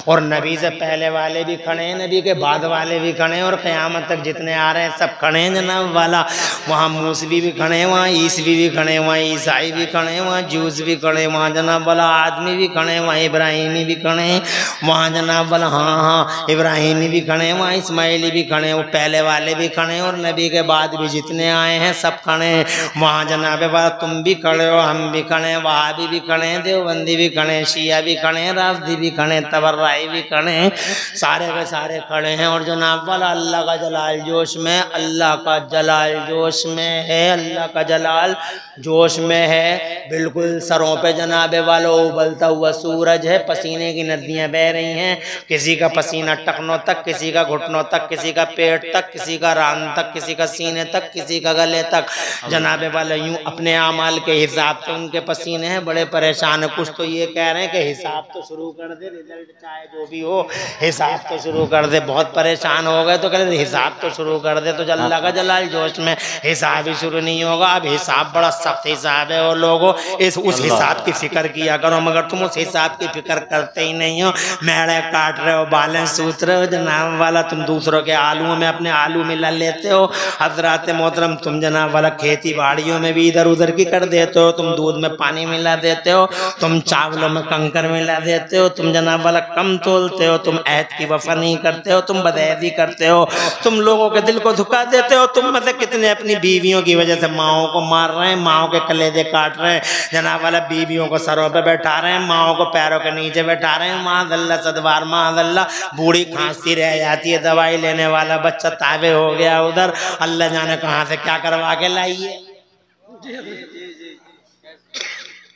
और नबी से पहले वाले भी खड़े हैं, नबी के बाद वाले भी खड़े हैं, और क़यामत तक जितने आ रहे हैं सब खड़े हैं जनाब वाला। वहाँ मूसवी भी खड़े हैं, वहाँ ईसवी भी खड़े हैं, वहाँ ईसाई भी खड़े हैं, वहाँ जूस भी खड़े हैं, वहाँ जनाब वाला आदमी भी खड़े हैं, वहाँ इब्राहिमी भी खड़े हैं, वहाँ जनाब वाला हाँ इब्राहिमी भी खड़े हैं, वहाँ इस्माइली भी खड़े हैं, वो पहले वाले भी खड़े हैं, और नबी के बाद भी जितने आए हैं सब खड़े हैं। वहाँ जनाब वाला तुम भी खड़े हो, हम भी खड़े हैं, वहाबी भी खड़े हैं, देवबंदी भी खड़े हैं, शिया भी खड़े हैं, राफदी भी खड़े हैं, तबर्राई भी खड़े हैं, सारे के सारे खड़े हैं। और जनाब वाला अल्लाह का जलाल जोश में, अल्लाह का जलाल जोश में है, अल्लाह का जलाल जोश में है। बिल्कुल सरों पे जनाब वाला उबलता हुआ सूरज है, पसीने की नदियां बह रही हैं, किसी का पसीना टखनों तक, किसी का घुटनों तक, किसी का पेट तक, किसी का रान तक, किसी का सीने तक, किसी का गले तक। जनाब वाला यूं अपने आमाल के हिसाब से उनके पसीने हैं, बड़े परेशान है। कुछ तो ये कह रहे हैं कि हिसाब तो शुरू कर दे, रिजल्ट चाहे जो भी हो हिसाब तो शुरू कर दे। बहुत परेशान हो गए तो कहते हिसाब तो शुरू कर दे, तो अल्लाह का जलाल जोश में हिसाब ही शुरू नहीं होगा। अब हिसाब बड़ा सख्त हिसाब है, और लोगों उस हिसाब की फिक्र किया करो, मगर तुम उस हिसाब की फिक्र करते ही नहीं हो। मेढ़े काट रहे हो, बालें सूत रहे हो जनाब वाला, तुम दूसरों के आलुओं में अपने आलू मिला लेते हो। हजरात मोहतरम तुम जनाब वाला खेती बाड़ियों में भी इधर उधर की कर देते हो, तुम दूध में पानी मिला देते हो, तुम चावलों में कंकर मिला देते हो, तुम जनाब वाला कम तोलते हो, तुम ऐद की वफा नहीं करते हो, तुम बदअहदी करते हो, तुम लोगों के दिल को धुका देते हो। तुम मतलब कितने अपनी बीवियों की वजह से माओं को मार रहे हैं, माओं के कलेजे काट रहे हैं जनाब वाला, बीवियों को सरों पे बैठा रहे हैं, माओं को पैरों के नीचे बैठा रहे हैं। माज़अल्लाह सदवार माज़अल्लाह, बूढ़ी खांसती रह जाती है, दवाई लेने वाला बच्चा ताबे हो गया उधर, अल्लाह जाने कहाँ से क्या करवा के लाई है।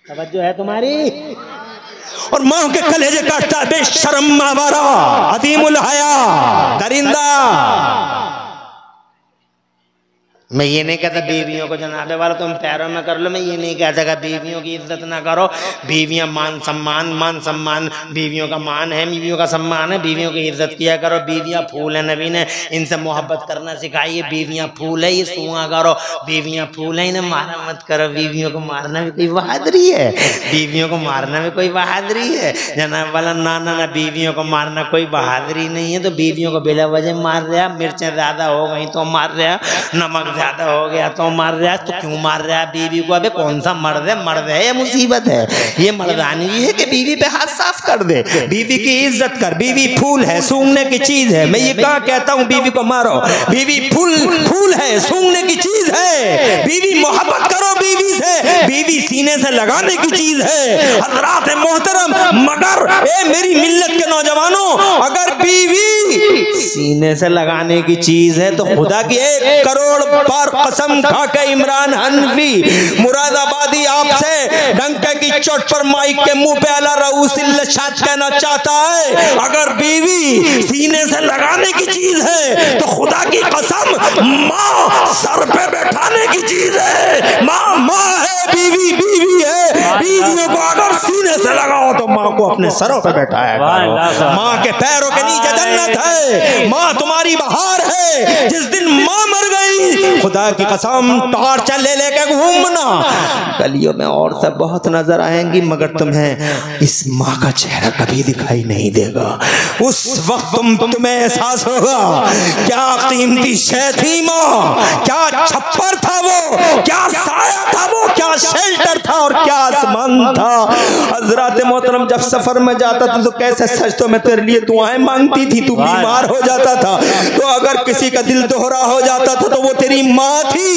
तवज्जो है तुम्हारी? और माँ के कलेजे काटता बेशरम मावारा, अदीमुल हया, दरिंदा। मैं ये नहीं कहता बीवियों को जनाबे वाला तुम पैरों में कर लो, मैं ये नहीं कहता कि बीवियों की इज्जत ना करो। बीवियां मान सम्मान बीवियों का मान है, बीवियों का सम्मान है, बीवियों की इज्जत किया करो। बीवियां फूल है, नबी ने इनसे मोहब्बत करना सिखाई है। बीवियां फूल है, ये सुआ करो, बीवियां फूल है, इन्हें मारा मत करो। बीवियों को मारना भी कोई बहादुरी है, बीवियों को मारना भी कोई बहादुरी है जनाब वाला। ना बीवियों को मारना कोई बहादुरी नहीं है। तो बीवियों को बिला वजह मार रहा, मिर्चें ज़्यादा हो गई तो मार रहा, नमक ज्यादा हो गया तो मार रहा है, तो क्यों मार रहा है बीवी को? अबे कौन सा मर्द है या मुसीबत है? ये मर्दानी है कि बीवी पे हाथ साफ कर दे। बीवी की इज्जत कर, बीवी फूल है, सूंघने की चीज है। मैं ये कहाँ कहता हूँ बीवी को मारो, बीवी फूल है, सूंघने की चीज है। बीवी मोहब्बत करो बीवी से, बीवी सीने से लगाने की चीज है। हज़रात मोहतरम, मगर ए मेरी मिल्लत के नौजवानों, अगर बीवी सीने से लगाने की चीज है तो खुदा की 1 करोड़ बार कसम खा के इमरान हनफी मुरादाबादी आपसे डंके की चोट पर माइक के मुंह पे अला रऊसिल शाद कहना चाहता है, अगर बीवी सीने से लगाने की चीज है तो खुदा की कसम माँ सर पे बैठाने की चीज है। माँ है, बीवी है। बीवियों को अगर सीने से लगाओ तो माँ को अपने सरों पे बैठाया करो। माँ के पैरों के नीचे जन्नत है, माँ तुम्हारी बहार है। जिस दिन माँ मर गई, खुदा की कसम टॉर्च लेके घूमना, गलियों में और सब बहुत नजर आएंगी, मगर तुम्हें इस माँ का चेहरा कभी दिखाई नहीं देगा। उस वक्त तुम्हें एहसास होगा क्या कीमती शय थी माँ, क्या छप्पर था वो, क्या साया था वो, क्या शेल्टर था और क्या आसमान था। हजरत मोहतरम जब सफर में जाता था तो कैसे सजदों में तेरे लिए दुआएं मांगती थी। तू बीमार हो जाता था तो अगर किसी का दिल दोहरा हो जाता था तो वो तेरी माँ थी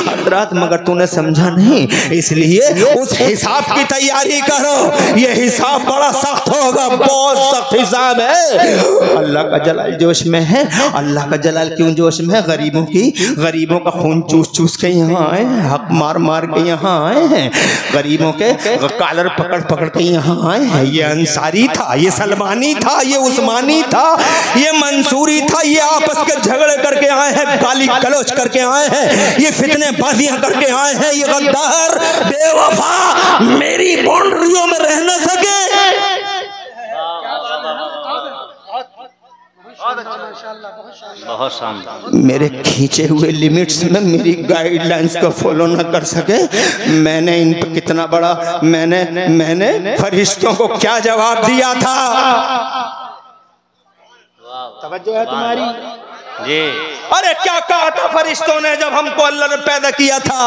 हजरत, मगर तूने समझा नहीं, इसलिए उस हिसाब की तैयारी करो। ये हिसाब बड़ा सख्त होगा, बहुत सख्त हिसाब है। अल्लाह का जलाल जोश में है। अल्लाह का जलाल क्यों जोश में है? गरीबों का खून चूस चूस के यहाँ आए हैं, हक मार मार के यहाँ आए हैं, गरीबों के कॉलर पकड़ पकड़ के यहाँ आए हैं। ये अंसारी था, ये सलमानी था, ये उस्मानी था, ये मंसूरी था, ये आपस के झगड़े करके आए हैं, गाली गलौज करके आए हैं, ये फितने बाजियां करके आए हैं। ये गद्दार बेवफा मेरी बाउंड्रियों में रह न सके। बहुत शानदार। मेरे खींचे हुए लिमिट्स में मेरी गाइडलाइंस को फॉलो न कर सके। मैंने इन पर कितना बड़ा मैंने फरिश्तों को क्या जवाब दिया था? तवज्जो है तुम्हारी जी। अरे क्या कहा था फरिश्तों ने जब हमको अल्लाह ने पैदा किया था?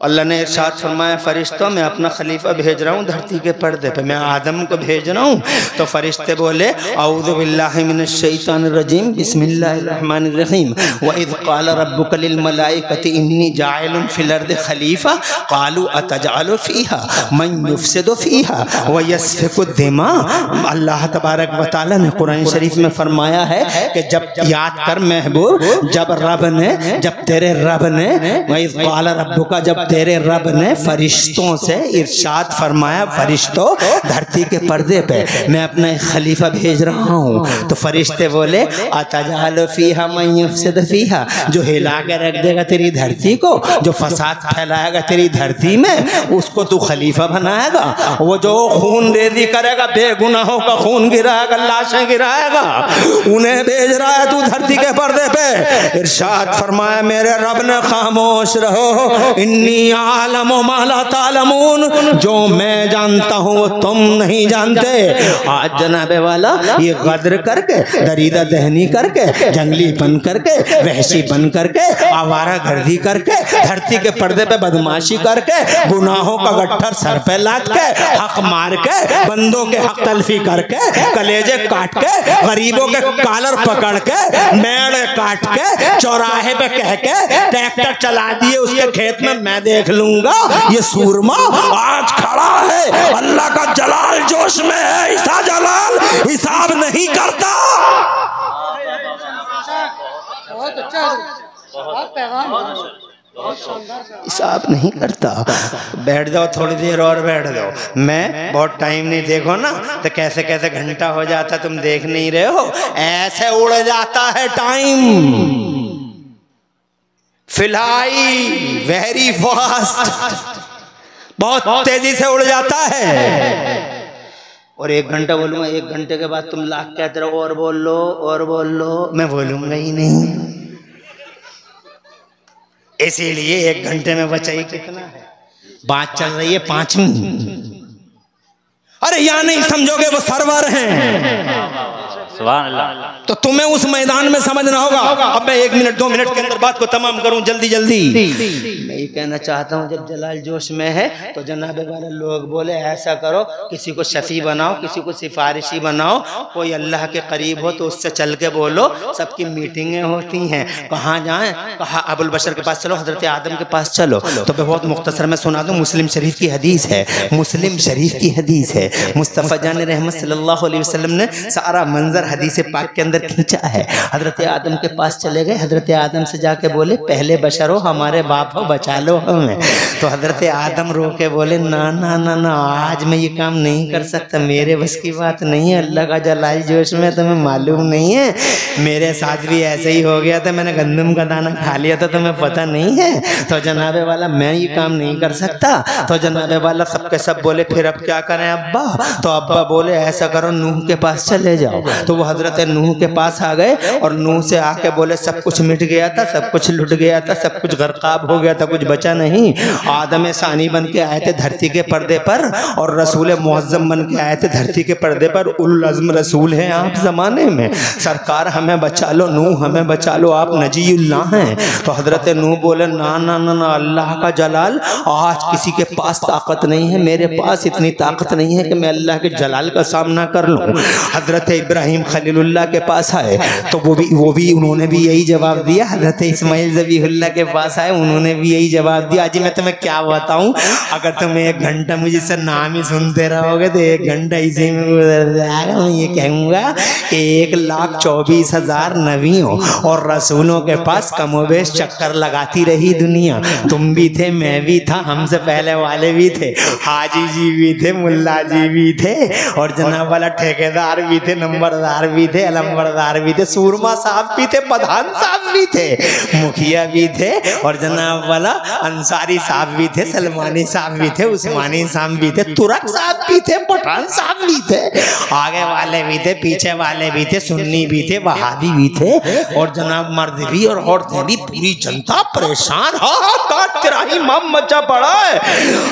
अल्लाह ने इरशाद फरमाया, फरिश्तों मैं अपना खलीफा भेज रहा हूँ धरती के पर्दे पे, मैं आदम को भेज रहा हूँ। तो फरिश्ते बोले औज़ु बिल्लाहि मिनश शैतानिर रजीम बिस्मिल्लाहिर रहमानिर रहीम व इज़ क़ाला रब्बुका लिल मलाइकति इन्नी जाइलुन फिल अर्दि खलीफा क़ालू अतजअलु फ़ीहा मन युफ़सिदु फ़ीहा व यस्फ़िकु दिमा। अल्लाह तबारक व तआला ने कुरान शरीफ में फरमाया है कि जब याद कर महबूब, जब तेरे रब ने व इज़ क़ाला रब्बुका, जब तेरे रब ने फरिश्तों से इरशाद फरमाया, फरिश्तों धरती के पर्दे पे मैं अपना एक खलीफा भेज रहा हूँ। तो फरिश्ते बोले अतजालु फीहा मन युफ़सिद फीहा, जो हिला के रख देगा तेरी धरती को, जो फसाद फैलाएगा तेरी धरती में, उसको तू खलीफा बनाएगा। वो जो खून रेजी करेगा, बेगुनाहों का खून गिराएगा, लाशें गिराएगा, उन्हें भेज रहा है तू धरती के पर्दे पे। इरशाद फरमाया मेरे रब ने खामोश रहो, इन्नी आलमु मा ला तालमून, जो मैं जानता हूँ वो तुम नहीं जानते। आज जनाबे वाला ये गद्र करके, दरीदा दहनी करके, जंगली बन करके, वहशी बन करके, आवारा गर्दी करके, धरती के पर्दे पे बदमाशी करके, गुनाहों का गट्ठर सर पे लाद के, हक मार के, बंदों के हक तलफी करके, कलेजे काट के, गरीबों के कॉलर पकड़ के, मेड़ काट के, चौराहे पे कह के ट्रैक्टर चला दिए उसके खेत में मैं देख लूंगा। ये सूरमा आज खड़ा है, अल्लाह का जलाल जोश में है। ईसा जलाल हिसाब नहीं करता। हिसाब नहीं करता। बैठ जाओ थोड़ी देर और बैठ जाओ। मैं बहुत टाइम नहीं, देखो ना तो कैसे कैसे घंटा हो जाता, तुम देख नहीं रहे हो, ऐसे उड़ जाता है टाइम। फिलहाई वेरी फास्ट, बहुत तेजी से उड़ जाता है। और 1 घंटा बोलूंगा, 1 घंटे के बाद तुम लाख कहते रहो और बोल लो और बोल लो, मैं बोलूंगा ही नहीं। इसीलिए 1 घंटे में बचा ही कितना है, बात चल रही है 5वीं। अरे यहाँ नहीं समझोगे वो सरवर हैं। सुभान अल्लाह। तो तुम्हें उस मैदान में समझना होगा। अब मैं 1 मिनट 2 मिनट के अंदर बात को तमाम करूं, जल्दी जल्दी। मैं ये कहना चाहता हूं, जब जलाल जोश में है तो जनाबे वाले लोग बोले ऐसा करो, किसी को शफी बनाओ, किसी को सिफारिशी बनाओ, कोई अल्लाह के करीब हो तो उससे चल के बोलो। सबकी मीटिंगें होती हैं, कहाँ जाएं? कहा अबुल बशर के पास चलो, हजरत आदम के पास चलो। तो मैं बहुत मुख्तसर में सुना दूं, मुस्लिम शरीफ की हदीस है, मुस्लिम शरीफ की हदीस है। मुस्तफ़ा जान रहमत सल्लल्लाहु अलैहि वसल्लम ने सारा मंजर हदीस पाक के अंदर खींचा है। हजरत आदम के पास चले गए, हजरत आदम से जाके बोले पहले बशर हो, हमारे बाप हो, बचा लो हमें। तो हजरत आदम रो के बोले ना ना ना ना, आज मैं ये काम नहीं कर सकता, मेरे बस की बात नहीं है। अल्लाह का जलाल जोश में तुम्हें मालूम नहीं है, मेरे साथ भी ऐसे ही हो गया था, मैंने गंदम का दाना खा लिया था, तुम्हें पता नहीं है। तो जनाबे वाला मैं ये काम नहीं कर सकता। तो जनाबे वाला सबके सब बोले फिर अब क्या करें अब्बा? तो अब्बा बोले ऐसा करो, नूह के पास चले जाओ। तो वो हजरत नूह के पास आ गए और नूह से आके बोले सब कुछ मिट गया था, सब कुछ लुट गया था, सब कुछ गर्काब हो गया था, कुछ बचा नहीं। आदम सानी बन के आए थे धरती के पर्दे पर और रसूल मुअज़्ज़म बन के आए थे धरती के पर्दे पर। उल अज़्म रसूल हैं आप ज़माने में, सरकार हमें बचा लो, नूह हमें बचा लो, आप नजीउल्लाह हैं। तो हजरत नूह बोले ना ना ना ना, अल्लाह का जलाल, आज किसी के पास ताकत नहीं है, मेरे पास इतनी ताकत नहीं है कि मैं अल्लाह के जलाल का सामना कर लूँ। हजरत इब्राहिम खलीलुल्लाह के पास आए तो वो भी उन्होंने भी यही जवाब दिया। हजरत इस्माइल ज़बीहुल्लाह के पास आए, उन्होंने भी यही जवाब दिया। आज मैं तुम्हें क्या बताऊं, अगर तुम एक घंटा मुझसे नाम ही सुनते रहोगे तो एक घंटा इसी में गुजर जाएगा। मैं ये कहूँगा कि 1,24,000 नबियों और रसूलों के पास कमोबेश चक्कर लगाती रही दुनिया। तुम भी थे, मैं भी था, हमसे पहले वाले भी थे, हाजी जी भी थे, मुल्ला जी भी थे और जनाब वाला ठेकेदार भी थे, नंबरदार भी थे, अलंबरदार भी थे, सूरमा साहब भी थे, प्रधान साहब भी थे, मुखिया भी थे और जनाब वाला अंसारी साहब भी थे, सलमानी साहब भी थे, उस्मानी साहब भी थे, तुरक साहब भी थे, पठान साहब भी थे, आगे वाले भी थे, पीछे वाले भी थे, सुन्नी भी थे, वहाबी भी थे और जनाब मर्द भी और औरतें भी, पूरी जनता परेशान। तेरा मम मचा पड़ा है।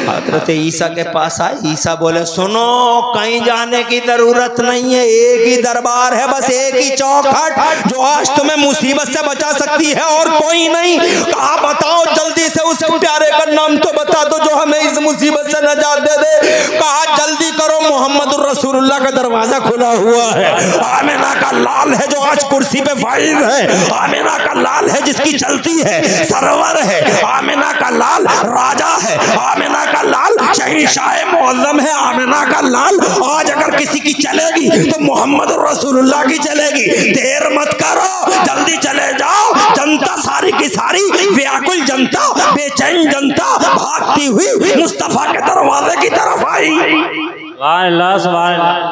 हजरत ईसा के पास आए, ईसा बोले सुनो, कहीं जाने की जरूरत नहीं है, एक ही दरबार है, बस एक ही चौखट जो आज तुम्हें मुसीबत से बचा सकती है और कोई नहीं। कहा बताओ जल्दी से उस प्यारे का नाम तो बता दो जो हमें इस मुसीबत से नजात दे दे। कहा जल्दी करो, मोहम्मद रसूलुल्लाह का दरवाजा खुला हुआ है। आमिना का लाल है जो आज कुर्सी पे फाइज है, आमिना का लाल है जिसकी चलती है, सरवर है, आमिना का लाल राजा है, आमिना का लाल शहंशाह मुअज़्ज़म है, आमिना का लाल आज अगर किसी की चलेगी तो मोहम्मद रसूलुल्लाह की चलेगी। देर मत करो, जल्दी चले जाओ। जनता सारी की सारी व्याकुल जनता, बेचैन जनता भागती हुई मुस्तफा के दरवाजे की तरफ आई। सुभान अल्लाह, सुभान अल्लाह,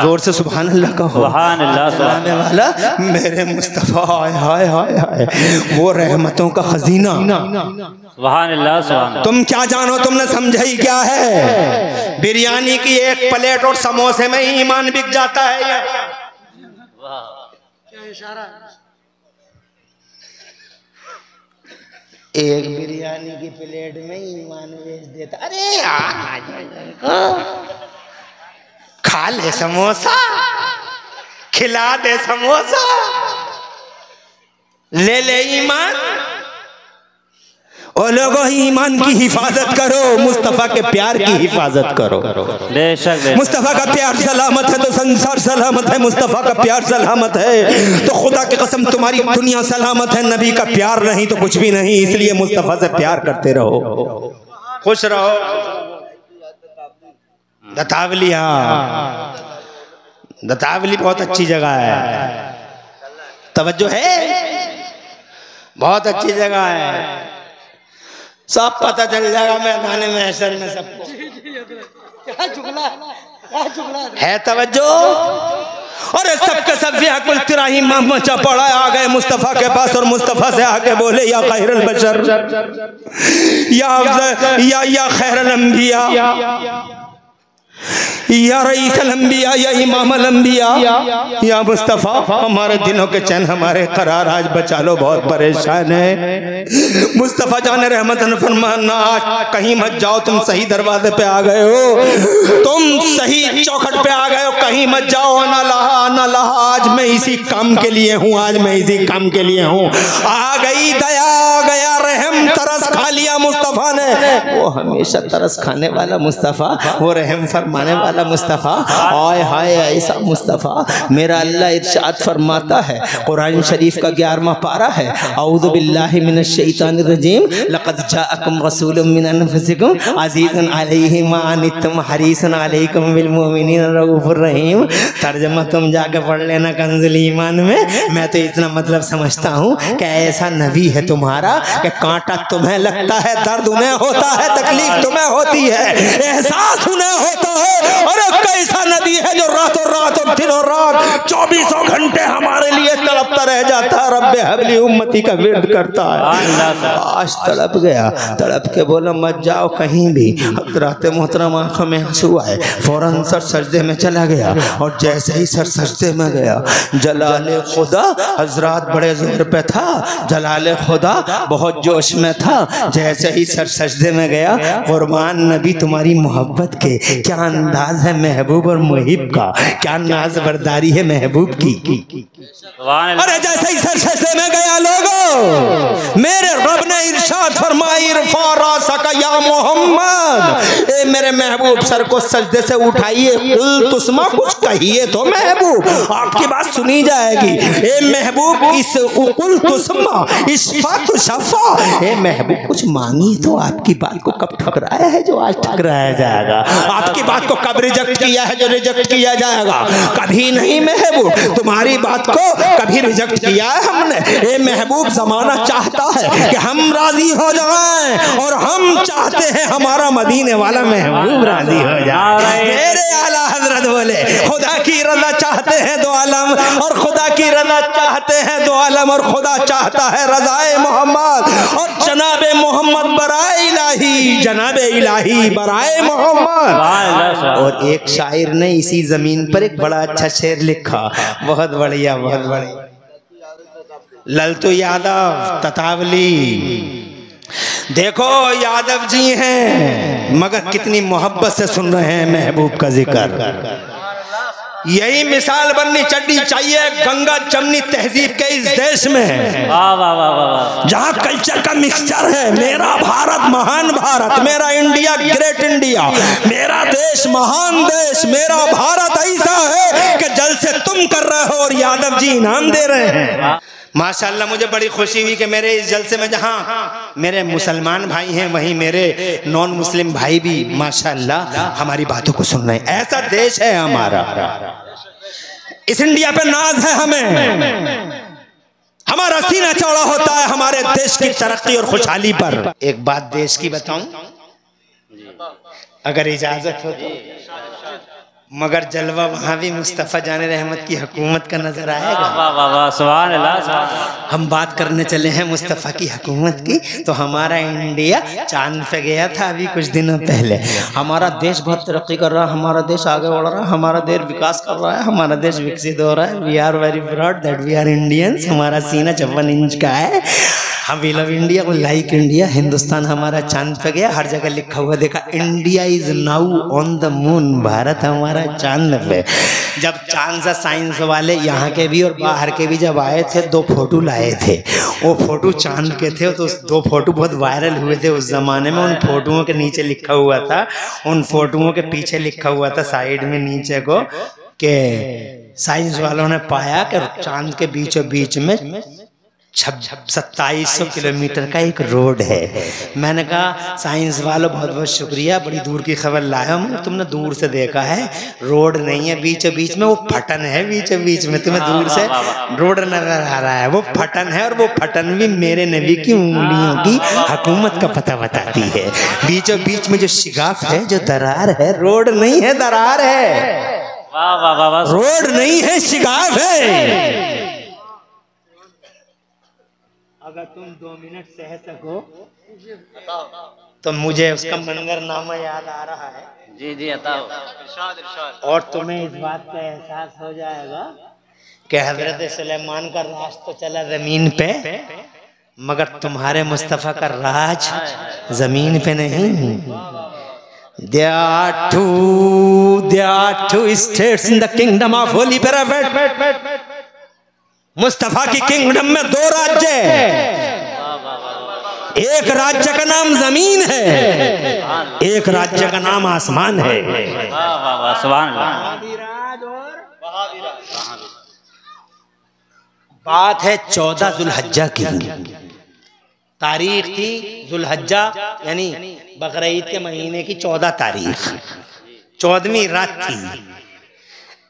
जोर से सुभान अल्लाह कहो। सुभान अल्लाह, सुभान वाला मेरे मुस्तफा, हाय हाय हाय हाय, वो रहमतों का खजीना। सुभान अल्लाह, सुभान। तुम क्या जानो, तुमने समझा ही क्या है? बिरयानी की एक प्लेट और समोसे में ही ईमान बिक जाता है। एक बिरयानी की प्लेट में ईमान बेच देता। अरे यार खा ले समोसा, खिला दे समोसा, ले ले ईमान। और लोगों ही ईमान की हिफाजत करो, मुस्तफा के प्यार की हिफाजत करो। बेशक मुस्तफा का प्यार सलामत है तो संसार सलामत है, मुस्तफा का प्यार सलामत है तो खुदा की कसम तुम्हारी दुनिया सलामत है। नबी का प्यार नहीं तो कुछ भी नहीं, इसलिए मुस्तफा से प्यार करते रहो, खुश रहो। दतावली, हाँ दतावली बहुत अच्छी जगह है, तवज्जो है, बहुत अच्छी जगह है, सब पता चल जाएगा मैदान महशर में सबको। है तवज्जो। और सबके सब व्याकुल तिराही मचा पड़ा, आ गए मुस्तफा के पास और मुस्तफा से आके बोले या खैरुल बशर, या खैरुल अंबिया, या रईसल अंबिया, या इमामुल अंबिया, या मुस्तफा हमारे दिनों के चैन, हमारे करार आज बचा लो, बहुत परेशान है। मुस्तफा जाने रहमतन फरमाना, आज कहीं मत जाओ, तुम सही दरवाजे पे आ गए हो, तुम सही चौखट पे आ गए हो, कहीं मत जाओ। आना लहा, आज मैं इसी काम के लिए हूँ, आज मैं इसी काम के लिए हूँ। आ गई दया, आ गया रहम, तरस खा लिया मुस्तफा ने। वो हमेशा तरस खाने वाला मुस्तफा, वो रहम फरमाने वाला मुस्तफ़ा, आय हाय ऐसा मुस्तफ़ा। मेरा अल्लाह इरशाद फरमाता है, कुरान शरीफ का 11वां पारा है, औज़ु बिल्लाहि मिनश शैतानिर रजीम, लक़द जाअकुम रसूलुम मिन अनफुसिकुम अज़ीज़ुन अलैहि मा अनित्तुम हरीसुन अलैकुम बिल मुमिनीना रऊफ़ुर रहीम। तर्जुमा तुम जाके पढ़ लेना कंज़ुल ईमान में। मैं तो इतना मतलब समझता हूँ कि ऐसा नबी है तुम्हारा कि कांटा तुम्हें लगता है, दर्द उन्हें होता है, तकलीफ तुम्हें होती है, एहसास उन्हें होता है। अरे कैसा नबी है जो रातों रात दिन और रात 24 घंटे हमारे लिए तड़पता रह जाता है। रब्बे हबली उम्मती का विर्द करता है। आज तड़प गया, तड़प के बोला मत जाओ कहीं भी। हज़रात मोहतरम आंखों में आंसू आए, फौरन सर सजदे में चला गया। और जैसे ही सर सजदे में गया, जलाले खुदा हजरात बड़े जोर पे था, जलाले खुदा बहुत जोश में था। जैसे ही सर सजदे में गया, कुर्बान नबी तुम्हारी मोहब्बत के क्या अंदाज है महबूब और मुहिब का, क्या नाज बरदारी है महबूब की। अरे जैसे ही सर सजदे में गया लोगो, मेरे रब ने इरशाद फरमाई इरफा रासका या मोहम्मद, ए मेरे महबूब सर को सजदे से उठाइए। कुल तुस्मा कुछ कहिए तो महबूब, आपकी बात सुनी जाएगी। ए महबूब इस कुल तुस्मा इशफात शफा, ए महबूब कुछ मांगी तो आपकी बात को कब ठुकराया है जो आज ठुकराया जाएगा, आपकी बात को कब रिजेक्ट किया है जो रिजेक्ट किया जाएगा। कभी नहीं महबूब, तुम्हारी बात को कभी रिजेक्ट किया है हमने। ए महबूब जमाना चाहता है कि हम राजी हो जाएं, और हम चाहते हैं हमारा मदीने वाला महबूब राजी हो जाए। मेरे आला हजरत बोले खुदा की रजा चाहते हैं दो आलम, और खुदा की रजा चाहते हैं दो आलम, और खुदा चाहता है रजाए मोहम्मद, और जनाबे मोहम्मद बराए इलाही, जनाबे इलाही बराए मोहम्मद। और एक शायर ने इसी जमीन पर एक बड़ा अच्छा शेर लिखा, बहुत बढ़िया बहुत बढ़िया। ललतू यादव ततावली, देखो यादव जी हैं मगर कितनी मोहब्बत से सुन रहे हैं महबूब का जिक्र। यही मिसाल बननी चढ़नी चाहिए गंगा जमनी तहजीब के इस देश में, जहाँ कल्चर का मिक्सचर है। मेरा भारत महान भारत, मेरा इंडिया ग्रेट इंडिया, मेरा देश महान देश, मेरा भारत ऐसा है कि जल से तुम कर रहे हो और यादव जी इनाम दे रहे हैं। माशाल्लाह मुझे बड़ी खुशी हुई कि मेरे इस जलसे में जहाँ मेरे मुसलमान भाई हैं, वहीं मेरे नॉन मुस्लिम भाई भी माशाल्लाह हमारी बातों को सुन रहे हैं। ऐसा देश है हमारा, इस इंडिया पे नाज है हमें, हमारा सीना चौड़ा होता है हमारे देश की तरक्की और खुशहाली पर। एक बात देश की बताऊं अगर इजाजत हो तो, मगर जलवा वहाँ भी मुस्तफ़ा जाने रहमत की हुकूमत का नजर आएगा। सुभान अल्लाह। हम बात करने चले हैं मुस्तफ़ा की हुकूमत की, तो हमारा इंडिया चांद पे गया था अभी कुछ दिनों पहले। हमारा देश बहुत तरक्की कर रहा है, हमारा देश आगे बढ़ रहा है, हमारा देश विकास कर रहा है, हमारा देश विकसित हो रहा है। We are very proud that we are Indians. हमारा सीना 54 इंच का है। हम we love India, we like India. Hindustan हमारा चांद पे गया, हर जगह लिखा हुआ देखा India is now on the moon, Bharat हमारा चांद पे। जब चांद से साइंस वाले यहाँ के भी और बाहर के भी जब आए थे, 2 फोटो लाए थे। वो फोटो चांद के थे, तो 2 फोटो बहुत वायरल हुए थे उस जमाने में। उन फोटोओं के नीचे लिखा हुआ था, उन फोटोओं के पीछे लिखा हुआ था साइड में नीचे को, कि साइंस वालों ने पाया कि चांद के बीचों बीच में 2700 किलोमीटर का एक रोड है। मैंने कहा साइंस वालों बहुत बहुत शुक्रिया, बड़ी दूर की खबर लाया हूँ, तुमने दूर से देखा है, रोड नहीं है बीचों बीच में, वो फटन है बीचों बीच में। तुम्हें दूर से रोड नजर आ रहा है, वो फटन है, और वो फटन भी मेरे नबी की उंगलियों की हुकूमत का पता बताती है। बीचों बीच में जो शिगाफ है, जो दरार है, रोड नहीं है दरार है, रोड नहीं है शिगाफ है। अगर तुम 2 मिनट सह सको तो मुझे उसका मंजरनामा याद आ रहा है। जी जी बताओ। और तुम्हें इस बात का एहसास हो जाएगा कि हजरत सुलेमान का राज तो चला जमीन पे, मगर तुम्हारे मुस्तफ़ा का राज जमीन पे नहीं। There are two states in the kingdom of Holy Prophet। Mustafa की किंगडम में 2 राज्य है। एक राज्य का नाम जमीन है, एक राज्य का नाम आसमान है। बात है 14 जुल्हज्जा की, तारीख थी जुल्हज्जा यानी बकरीद के महीने की 14 तारीख, 14वीं रात थी।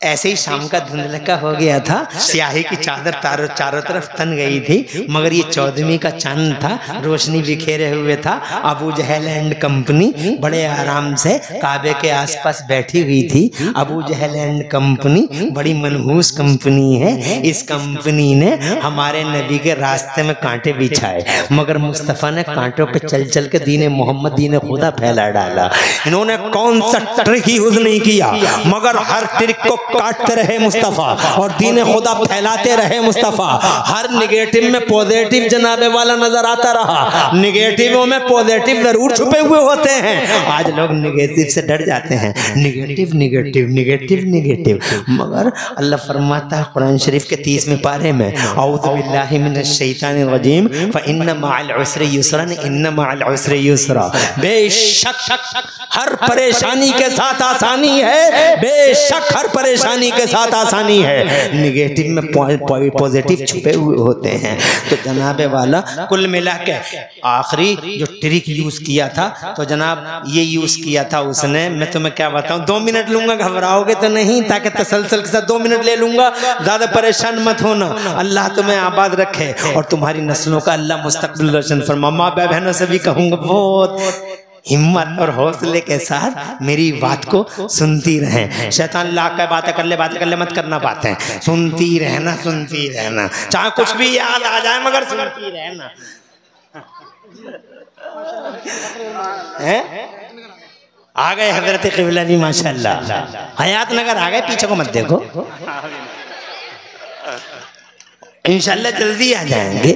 ऐसे ही शाम का धुंधलका हो गया था, स्याही की चादर चारों तरफ तन गई थी, मगर ये 14वीं का चांद था, रोशनी बिखेरे हुए था। अबू जहल एंड कंपनी बड़े आराम से काबे के आसपास बैठी हुई थी। अबू जहल एंड कंपनी बड़ी मनहूस कंपनी है। इस कंपनी ने हमारे नबी के रास्ते में कांटे बिछाए, मगर मुस्तफ़ा ने कांटों पे चल चल के दीन मोहम्मद दीन खुदा फैला डाला। इन्होंने कौन सा ट्रिक यूज नहीं किया, मगर हर ट्रिक को काटते रहे मुस्तफ़ा और दीन खुदा फैलाते रहे मुस्तफ़ा। हर निगेटिव में पॉजिटिव जनाबे वाला नजर आता रहा, निगेटिवों में पॉजिटिव जरूर छुपे हुए होते हैं। आज लोग निगेटिव से डर जाते हैं, निगेटिव निगेटिव निगेटिव निगेटिव, मगर अल्लाह फरमाता है कुरान शरीफ के 30वें पारे में, औज़ु बिल्लाहि मिनश शैतानिर रजीम, फ़इन्न मअल उसरि युसरन इन्न मअल उसरि युसरा। बेशक हर परेशानी के साथ आसानी है, बेशक हर परेशानी के साथ आसानी है। निगेटिव में पॉजिटिव छुपे हुए होते हैं। तो जनाबे वाला कुल मिला के आखिरी जो ट्रिक यूज किया था, तो जनाब ये यूज किया था उसने। मैं तुम्हें क्या बताऊं, 2 मिनट लूंगा, घबराओगे तो नहीं, ताकि तसलसल के साथ 2 मिनट ले लूंगा, ज्यादा परेशान मत होना। अल्लाह तुम्हें आबाद रखे और तुम्हारी नस्लों का अल्लाह मुस्तकबिल रोशन फरमा। माँ बहनों से भी कहूंगा बहुत हिम्मत और हौसले के साथ मेरी बात को सुनती रहें। शैतान लाख का बातें कर ले मत करना, बातें सुनती रहना, सुनती रहना, चाहे कुछ भी याद आ जाए मगर सुनती रहना। आ गए हजरत क़िबला भी माशाअल्लाह, हयात नगर आ गए, पीछे को मत देखो, इंशाअल्लाह जल्दी आ जाएंगे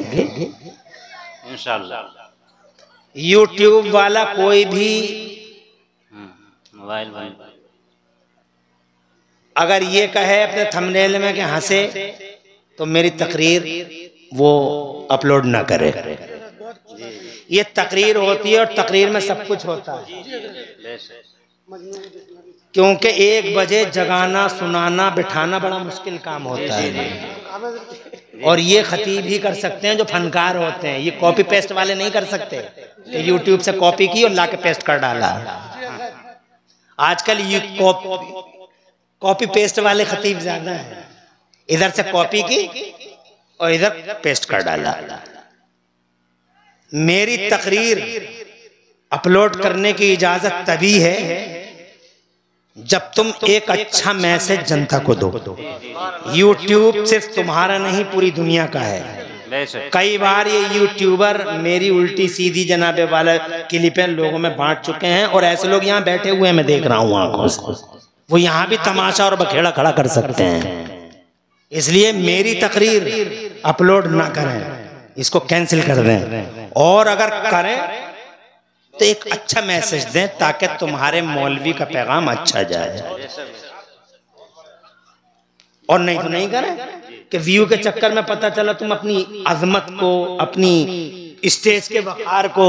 इंशाअल्लाह। यूट्यूब वाला कोई भी मोबाइल अगर ये कहे अपने थंबनेल में कि हंसे, तो मेरी तकरीर वो अपलोड ना करे। ये तकरीर होती है और तकरीर में सब कुछ होता है, क्योंकि 1 बजे जगाना, सुनाना, बिठाना बड़ा मुश्किल काम होता है। और ये खतीब ही कर सकते हैं जो फनकार होते हैं, ये कॉपी पेस्ट वाले नहीं कर सकते। यूट्यूब से कॉपी की और लाके पेस्ट कर डाला। आजकल ये कॉपी पेस्ट वाले खतीब ज्यादा हैं, इधर से कॉपी की और इधर पेस्ट कर डाला। मेरी तकरीर अपलोड करने की इजाजत तभी है जब तुम एक अच्छा मैसेज जनता को दो। यूट्यूब सिर्फ तुम्हारा नहीं, पूरी दुनिया का है। कई बार ये यूट्यूबर मेरी उल्टी सीधी जनाबे वाला क्लिपें लोगों में बांट चुके हैं, और ऐसे लोग यहाँ बैठे हुए हैं, मैं देख रहा हूँ आंखों से, वो यहाँ भी तमाशा और बखेड़ा खड़ा कर सकते हैं। इसलिए मेरी तकरीर अपलोड ना करें, इसको कैंसिल कर दें, और अगर करें तो एक अच्छा मैसेज दें ताकि तुम्हारे मौलवी का पैगाम अच्छा जाए, और नहीं तो नहीं करें कि व्यू के चक्कर में पता चला तुम अपनी अजमत को, अपनी स्टेज के वक़ार को,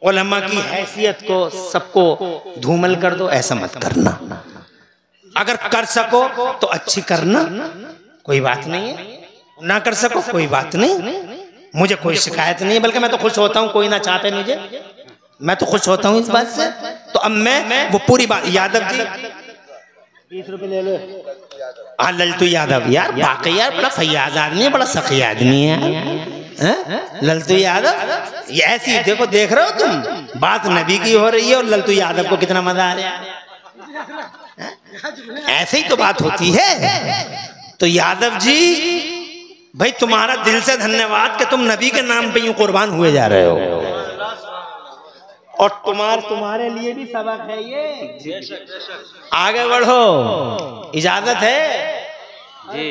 उलमा की हैसियत को, सबको धूमल कर दो। ऐसा मत करना। अगर कर सको तो अच्छी करना, कोई बात नहीं है, ना कर सको कोई बात नहीं, मुझे कोई शिकायत नहीं है, बल्कि मैं तो खुश होता हूँ कोई ना चाहे मुझे, मैं तो खुश होता हूँ इस बात से। तो अब मैं वो पूरी बात, यादव जी 20 रुपए ले लो। हाँ ललतू यादव यार, बाकी यार बड़ा फैयाज आदमी है, बड़ा सखी आदमी है ललतू यादव। ये ऐसी देखो, देख रहे हो तुम, बात नबी की हो रही है और ललतू यादव को कितना मजा आ रहा है। ऐसे ही तो बात होती है। तो यादव जी भाई तुम्हारा दिल से धन्यवाद कि तुम नबी के नाम पे यूं कुर्बान हुए जा रहे हो, और तुम्हारे लिए भी सबक है ये। आगे बढ़ो, इजाजत है जी,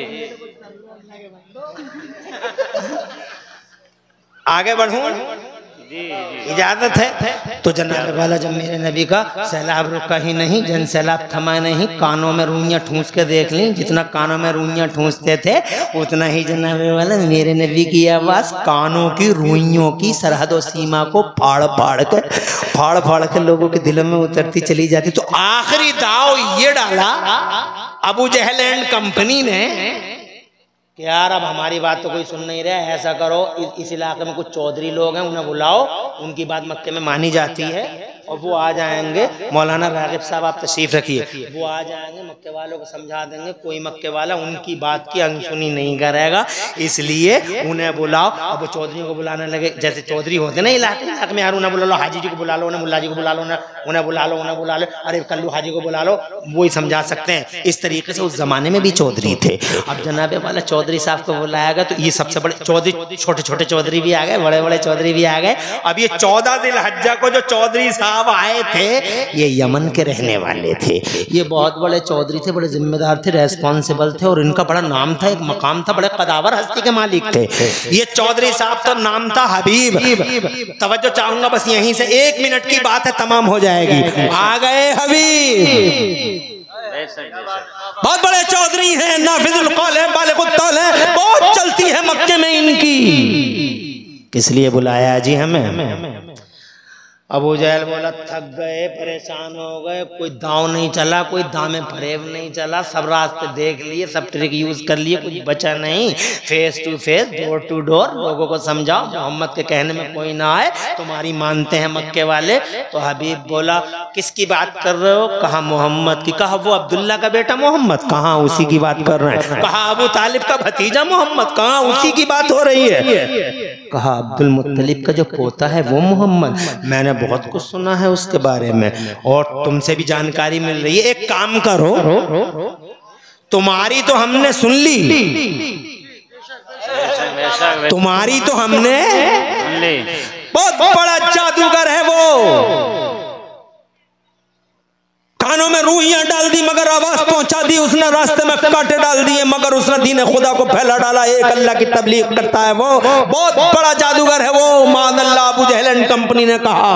आगे बढ़ूं, इजाजत है। तो जनाब वाला जब मेरे नबी का सैलाब रुका ही नहीं, जन सैलाब थमा नहीं, कानों में रूइयां ठूंस के देख ली, जितना कानों में रूइयां ठूंसते थे उतना ही जनाब वाला मेरे नबी की आवाज कानों की रूइयों की सरहद सीमा को फाड़ फाड़ के लोगों के दिलों में उतरती चली जाती। तो आखिरी दाव ये डाला अबू जहल एंड कंपनी ने कि यार अब हमारी बात तो कोई सुन नहीं रहा है, ऐसा करो इस इलाके में कुछ चौधरी लोग हैं, उन्हें बुलाओ, उनकी बात मक्के में मानी जाती है, और वो आ जाएंगे, मौलाना रागिब साहब आप तशरीफ रखिए, वो आ जाएंगे, मक्के वालों को समझा देंगे, कोई मक्के वाला उनकी बात की अनसुनी नहीं करेगा, इसलिए उन्हें बुलाओ। अब वो चौधरियों को बुलाने लगे, जैसे चौधरी होते ना इलाके में, यार उन्हें बुला लो, हाजी जी को बुला लो, उन्हें मुल्ला जी को बुला लो, उन्हें बुला लो, उन्हें बुला लो, अरे कल्लू हाजी को बुला लो, वो ही समझा सकते हैं। इस तरीके से उस जमाने में भी चौधरी थे। अब जनाबे वाला चौधरी साहब को बुलाया गया, तो ये सबसे बड़े चौधरी, छोटे छोटे चौधरी भी आ गए, बड़े बड़े चौधरी भी आ गए। अब ये 14 ज़िलहज्जा को जो चौधरी साहब आए थे, ये यमन के रहने वाले थे, ये बहुत बड़े चौधरी थे, बड़े जिम्मेदार थे, रेस्पॉन्सिबल थे, और इनका बड़ा नाम था, एक मकाम था, बड़े कदावर हस्ती के मालिक थे। ये चौधरी साहब तो नाम था हबीब। तवज्जो चाहूंगा बस, यहीं से 1 मिनट की बात है, तमाम हो जाएगी। आ गए हबीब, बहुत बड़े चौधरी हैं, नाफिजुल कौल है, बालिगुल तौल है, बहुत चलती है मक्के में इनकी। किस लिए बुलाया जी हमें? अबू जहल बोला थक गए, परेशान हो गए, कोई दांव नहीं चला, कोई दामे फरेब नहीं चला, सब रास्ते देख लिए, सब ट्रिक यूज कर लिए, कुछ बचा नहीं। Face to face, door to door लोगों को समझाओ, मोहम्मद के कहने में कोई ना आए, तुम्हारी मानते हैं मक्के वाले। तो हबीब बोला किसकी बात कर रहे हो? कहा मोहम्मद की। कहा वो अब्दुल्ला का बेटा मोहम्मद? कहा उसी की बात कर रहे हैं। कहा अबू तालिब का भतीजा मोहम्मद? कहा उसी की बात हो रही है। कहा अब्दुल मुत्तलिब का जो पोता है वो मोहम्मद? मैंने बहुत कुछ सुना है उसके बारे में, और तुमसे भी जानकारी मिल रही है। एक काम करो, तुम्हारी तो हमने सुन ली, तुम्हारी तो हमने सुन ली, बहुत बड़ा जादूगर है वो, कानों में रूहियां डाल दी मगर आवाज पहुंचा दी उसने, रास्ते में कांटे डाल दिए मगर उसने दीन खुदा को फैला डाला, एक अल्लाह की तबलीग करता है वो, बहुत बड़ा जादूगर है वो, मादल्ला अबू जहल एंड कंपनी ने कहा।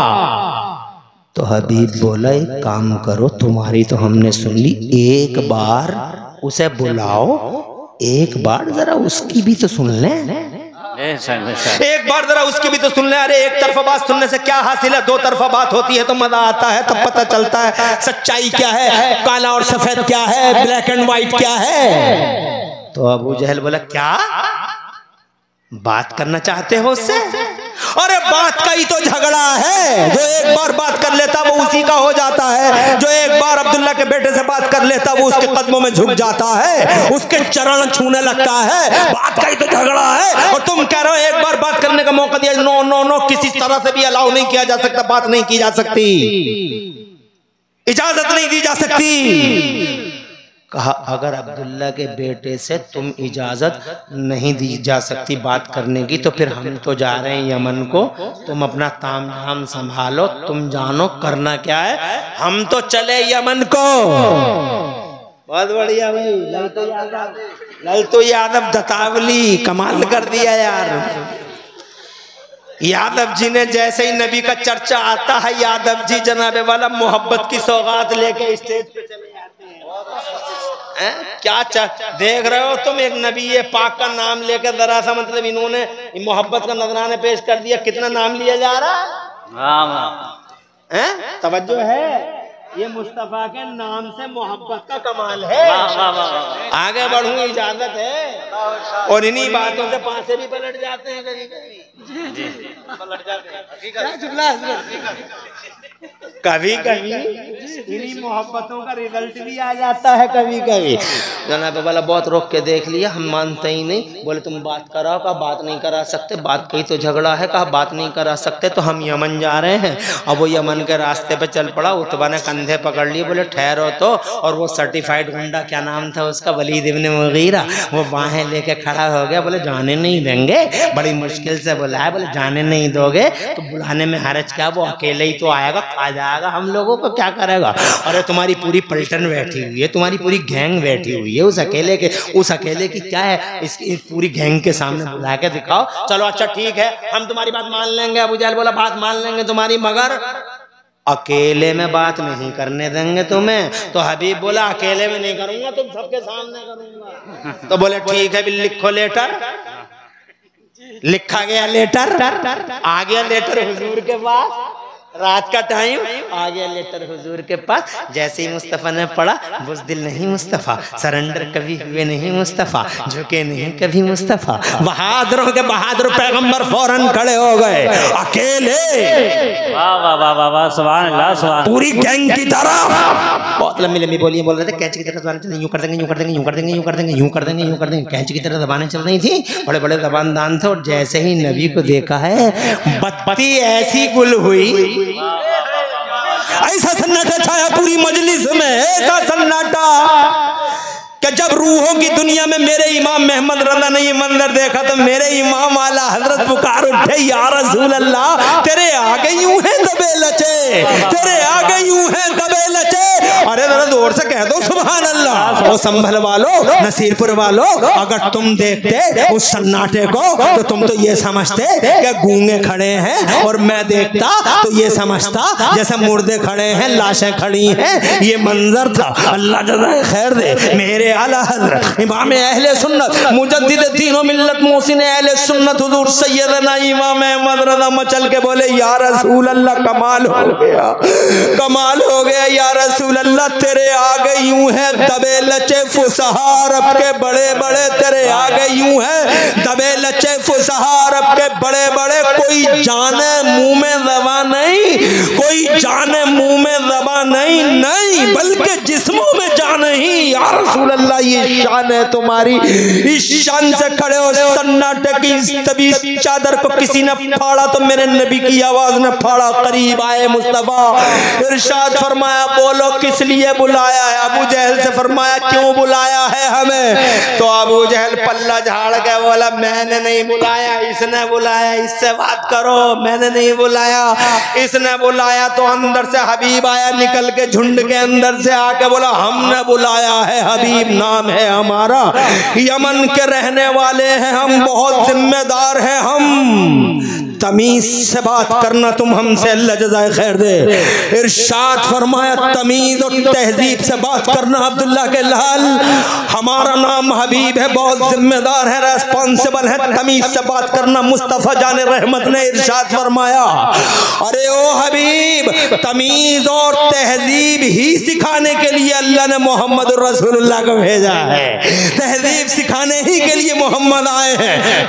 तो हबीब बोला एक काम करो, तुम्हारी तो हमने सुन ली, एक बार उसे बुलाओ, एक बार जरा उसकी भी तो सुन लें, एक बार जरा उसकी भी तो सुन ले। अरे एक तरफा बात सुनने से क्या हासिल है, 2 तरफा बात होती है तो मजा आता है, तब पता चलता है सच्चाई क्या है, काला और सफेद क्या है, ब्लैक एंड व्हाइट क्या है। तो अबू जहल बोला क्या बात करना चाहते हो उससे? अरे बात का ही तो झगड़ा है, जो एक बार बात कर लेता वो उसी का हो जाता है, जो एक बार अब्दुल्ला के बेटे से बात कर लेता वो उसके कदमों में झुक जाता है, उसके चरण छूने लगता है, बात का ही तो झगड़ा है। और तुम कह रहे हो एक बार बात करने का मौका दिया, नो नो नो, किसी तरह से भी अलाउ नहीं किया जा सकता, बात नहीं की जा सकती, इजाजत नहीं दी जा सकती। कहा अगर अब्दुल्ला के बेटे से तुम इजाजत नहीं दी जा सकती बात करने की, तो फिर हम तो जा रहे हैं यमन को, तुम अपना ताम झाम संभालो, तुम जानो करना क्या है, हम तो चले यमन को। बहुत बढ़िया भाई, ललतो यादव दतावली कमाल कर दिया यार। यादव जी ने जैसे ही नबी का चर्चा आता है, यादव जी जनाबे वाला मोहब्बत की सौगात लेके स्टेज पे चले जाते हैं। क्या देख रहे हो तुम, एक नबी पाक का नाम लेकर जरा सा मतलब इन्होंने मोहब्बत का नजराना पेश कर दिया, कितना नाम लिया जा रहा है, तवज्जो है, ये मुस्तफा के नाम से मोहब्बत का कमाल है। आगे बढ़ूं इजाजत है, और इन्हीं बातों से पासे भी पलट जाते हैं, पलट जाते हैं कभी कभी इन्हीं मोहब्बतों का रिजल्ट भी आ जाता है कभी कभी। जनाब वाला बहुत रोक के देख लिया, हम मानते ही नहीं, बोले तुम बात कराओ, कहा बात नहीं करा सकते, बात कही तो झगड़ा है, कहा बात नहीं करा सकते, तो हम यमन जा रहे हैं। अब वो यमन के रास्ते पे चल पड़ा, उतबा ने कंधे पकड़ लिए, बोले ठहरो तो, और वो सर्टिफाइड गुंडा क्या नाम था उसका, वलीद इब्न मुगीरा, वो बाहें लेके खड़ा हो गया, बोले जाने नहीं देंगे, बड़ी मुश्किल से बुलाया, बोले जाने नहीं दोगे तो बुलाने में हरज क्या, वो अकेले ही तो आएगा, खा जाएगा, हम लोगों को क्या करेगा। अरे तुम्हारी पूरी पलटन बैठी हुई है, तुम्हारी पूरी गैंग बैठी हुई है, उस अकेले की क्या है, इसकी पूरी गैंग के सामने बुला के दिखाओ। चलो अच्छा ठीक है, हम तुम्हारी बात मान लेंगे। अबू जहल बोला बात मान लेंगे तुम्हारी, मगर अकेले में बात नहीं करने देंगे तुम्हें। तो हबीब बोला अकेले में नहीं करूंगा, तुम सबके सामने करूंगा। तो बोले ठीक है, लिखो लेटर। लिखा गया लेटर, आ गया लेटर हुजूर के पास। रात का टाइम आ गया लेटर हुजूर के पास। जैसे ही मुस्तफ़ा ने पढ़ा, बुज़दिल नहीं मुस्तफ़ा, सरेंडर कभी हुए नहीं मुस्तफ़ा, झुके नहीं कभी मुस्तफ़ा। बहादुरों के बहादुर पैगंबर फौरन खड़े हो गए अकेले, वाह वाह वाह वाह वाह, सुभान अल्लाह, सुभान। पूरी गैंग की तरफ। बहुत लंबी लंबी बोलियां बोल रहे थे, कैंची की तरह जबानें चल रही, यूं कर देंगे, यूं कर देंगे, यूं कर देंगे, यूं कर देंगे, यूं कर देंगे, यूं कर देंगे, कैंची की तरह जबानें चल रही थी। बड़े बड़े जबानदान थे। और जैसे ही नबी को देखा है, बत्ती ऐसी गुल हुई, ऐसा सन्नाटा छाया पूरी मजलिस में, ऐसा सन्नाटा कि जब रूहों की दुनिया में मेरे इमाम महमद रज़ा ने ये मंजर देखा तो मेरे इमाम आला हजरत पुकार उठे, या रसूल अल्लाह, तेरे आगे यूं है दबे लचे, तेरे आगे यूं है दबे लचे। अरे जरा जोर से कह दो सुभान अल्लाह। ओ संभल वालों, नसीरपुर वालों, अगर तुम देखते उस सन्नाटे को तो तुम तो ये समझते कि गूंगे खड़े हैं, और मैं देखता तो ये समझता जैसे मुर्दे खड़े हैं, लाशें खड़ी हैं। ये मंजर था। अल्लाह जज़ाए खैर दे मेरे आला हज़रत इमाम अहले सुन्नत मुजद्दिद दीन व मिल्लत मोहसिन अहले सुन्नत हुजूर सैयदना इमाम अहमद रज़ा मचल के बोले, या रसूल अल्लाह, कमाल हो गया, कमाल हो गया या रसूल अल्लाह, तेरे आगे यूं है दबे लचे फुसहा अरब के बड़े बड़े, तेरे आगे यूं है दबे लचे फुसहा अरब के बड़े बड़े। कोई जाने मुंह में ज़बान नहीं, कोई जाने मुंह में ज़बान नहीं, नहीं बल्कि जिस्मों में जान ही। या रसूल अल्लाह, ये शान है तुम्हारी, इस शान से खड़े हो। सन्नाटे की तभी चादर को किसी ने फाड़ा तो मेरे नबी की आवाज ने फाड़ा। करीब आए मुस्तफा, इरशाद फरमाया, बोलो किस लिए बुलाया है? अबू जहल से फरमाया, क्यों बुलाया है हमें? तो अबू जहल पल्ला झाड़ के बोला, मैंने नहीं बुलाया, इसने बुलाया, इससे बात करो। मैंने नहीं बुलाया, इसने बुलाया। तो अंदर से हबीब आया निकल के, झुंड के अंदर से आके बोला, हमने बुलाया है, हबीब नाम है हमारा, यमन के रहने वाले हैं हम, बहुत जिम्मेदार हैं हम, तमीज से बात करना तुम हमसे, अल्लाह जज़ाए खैर दे। इरशाद फरमाया, तमीज और तहजीब से बात करना अब्दुल्ला के लाल, हमारा नाम हबीब है, बहुत जिम्मेदार है, रेस्पॉन्सिबल है, तमीज से बात करना। मुस्तफ़ा जाने रहमत ने इरशाद फरमाया, अरे ओ हबीब, तमीज और तहजीब ही सिखाने के लिए अल्लाह ने मोहम्मद रसूलुल्लाह को भेजा है, तहजीब सिखाने ही के लिए मोहम्मद आए हैं।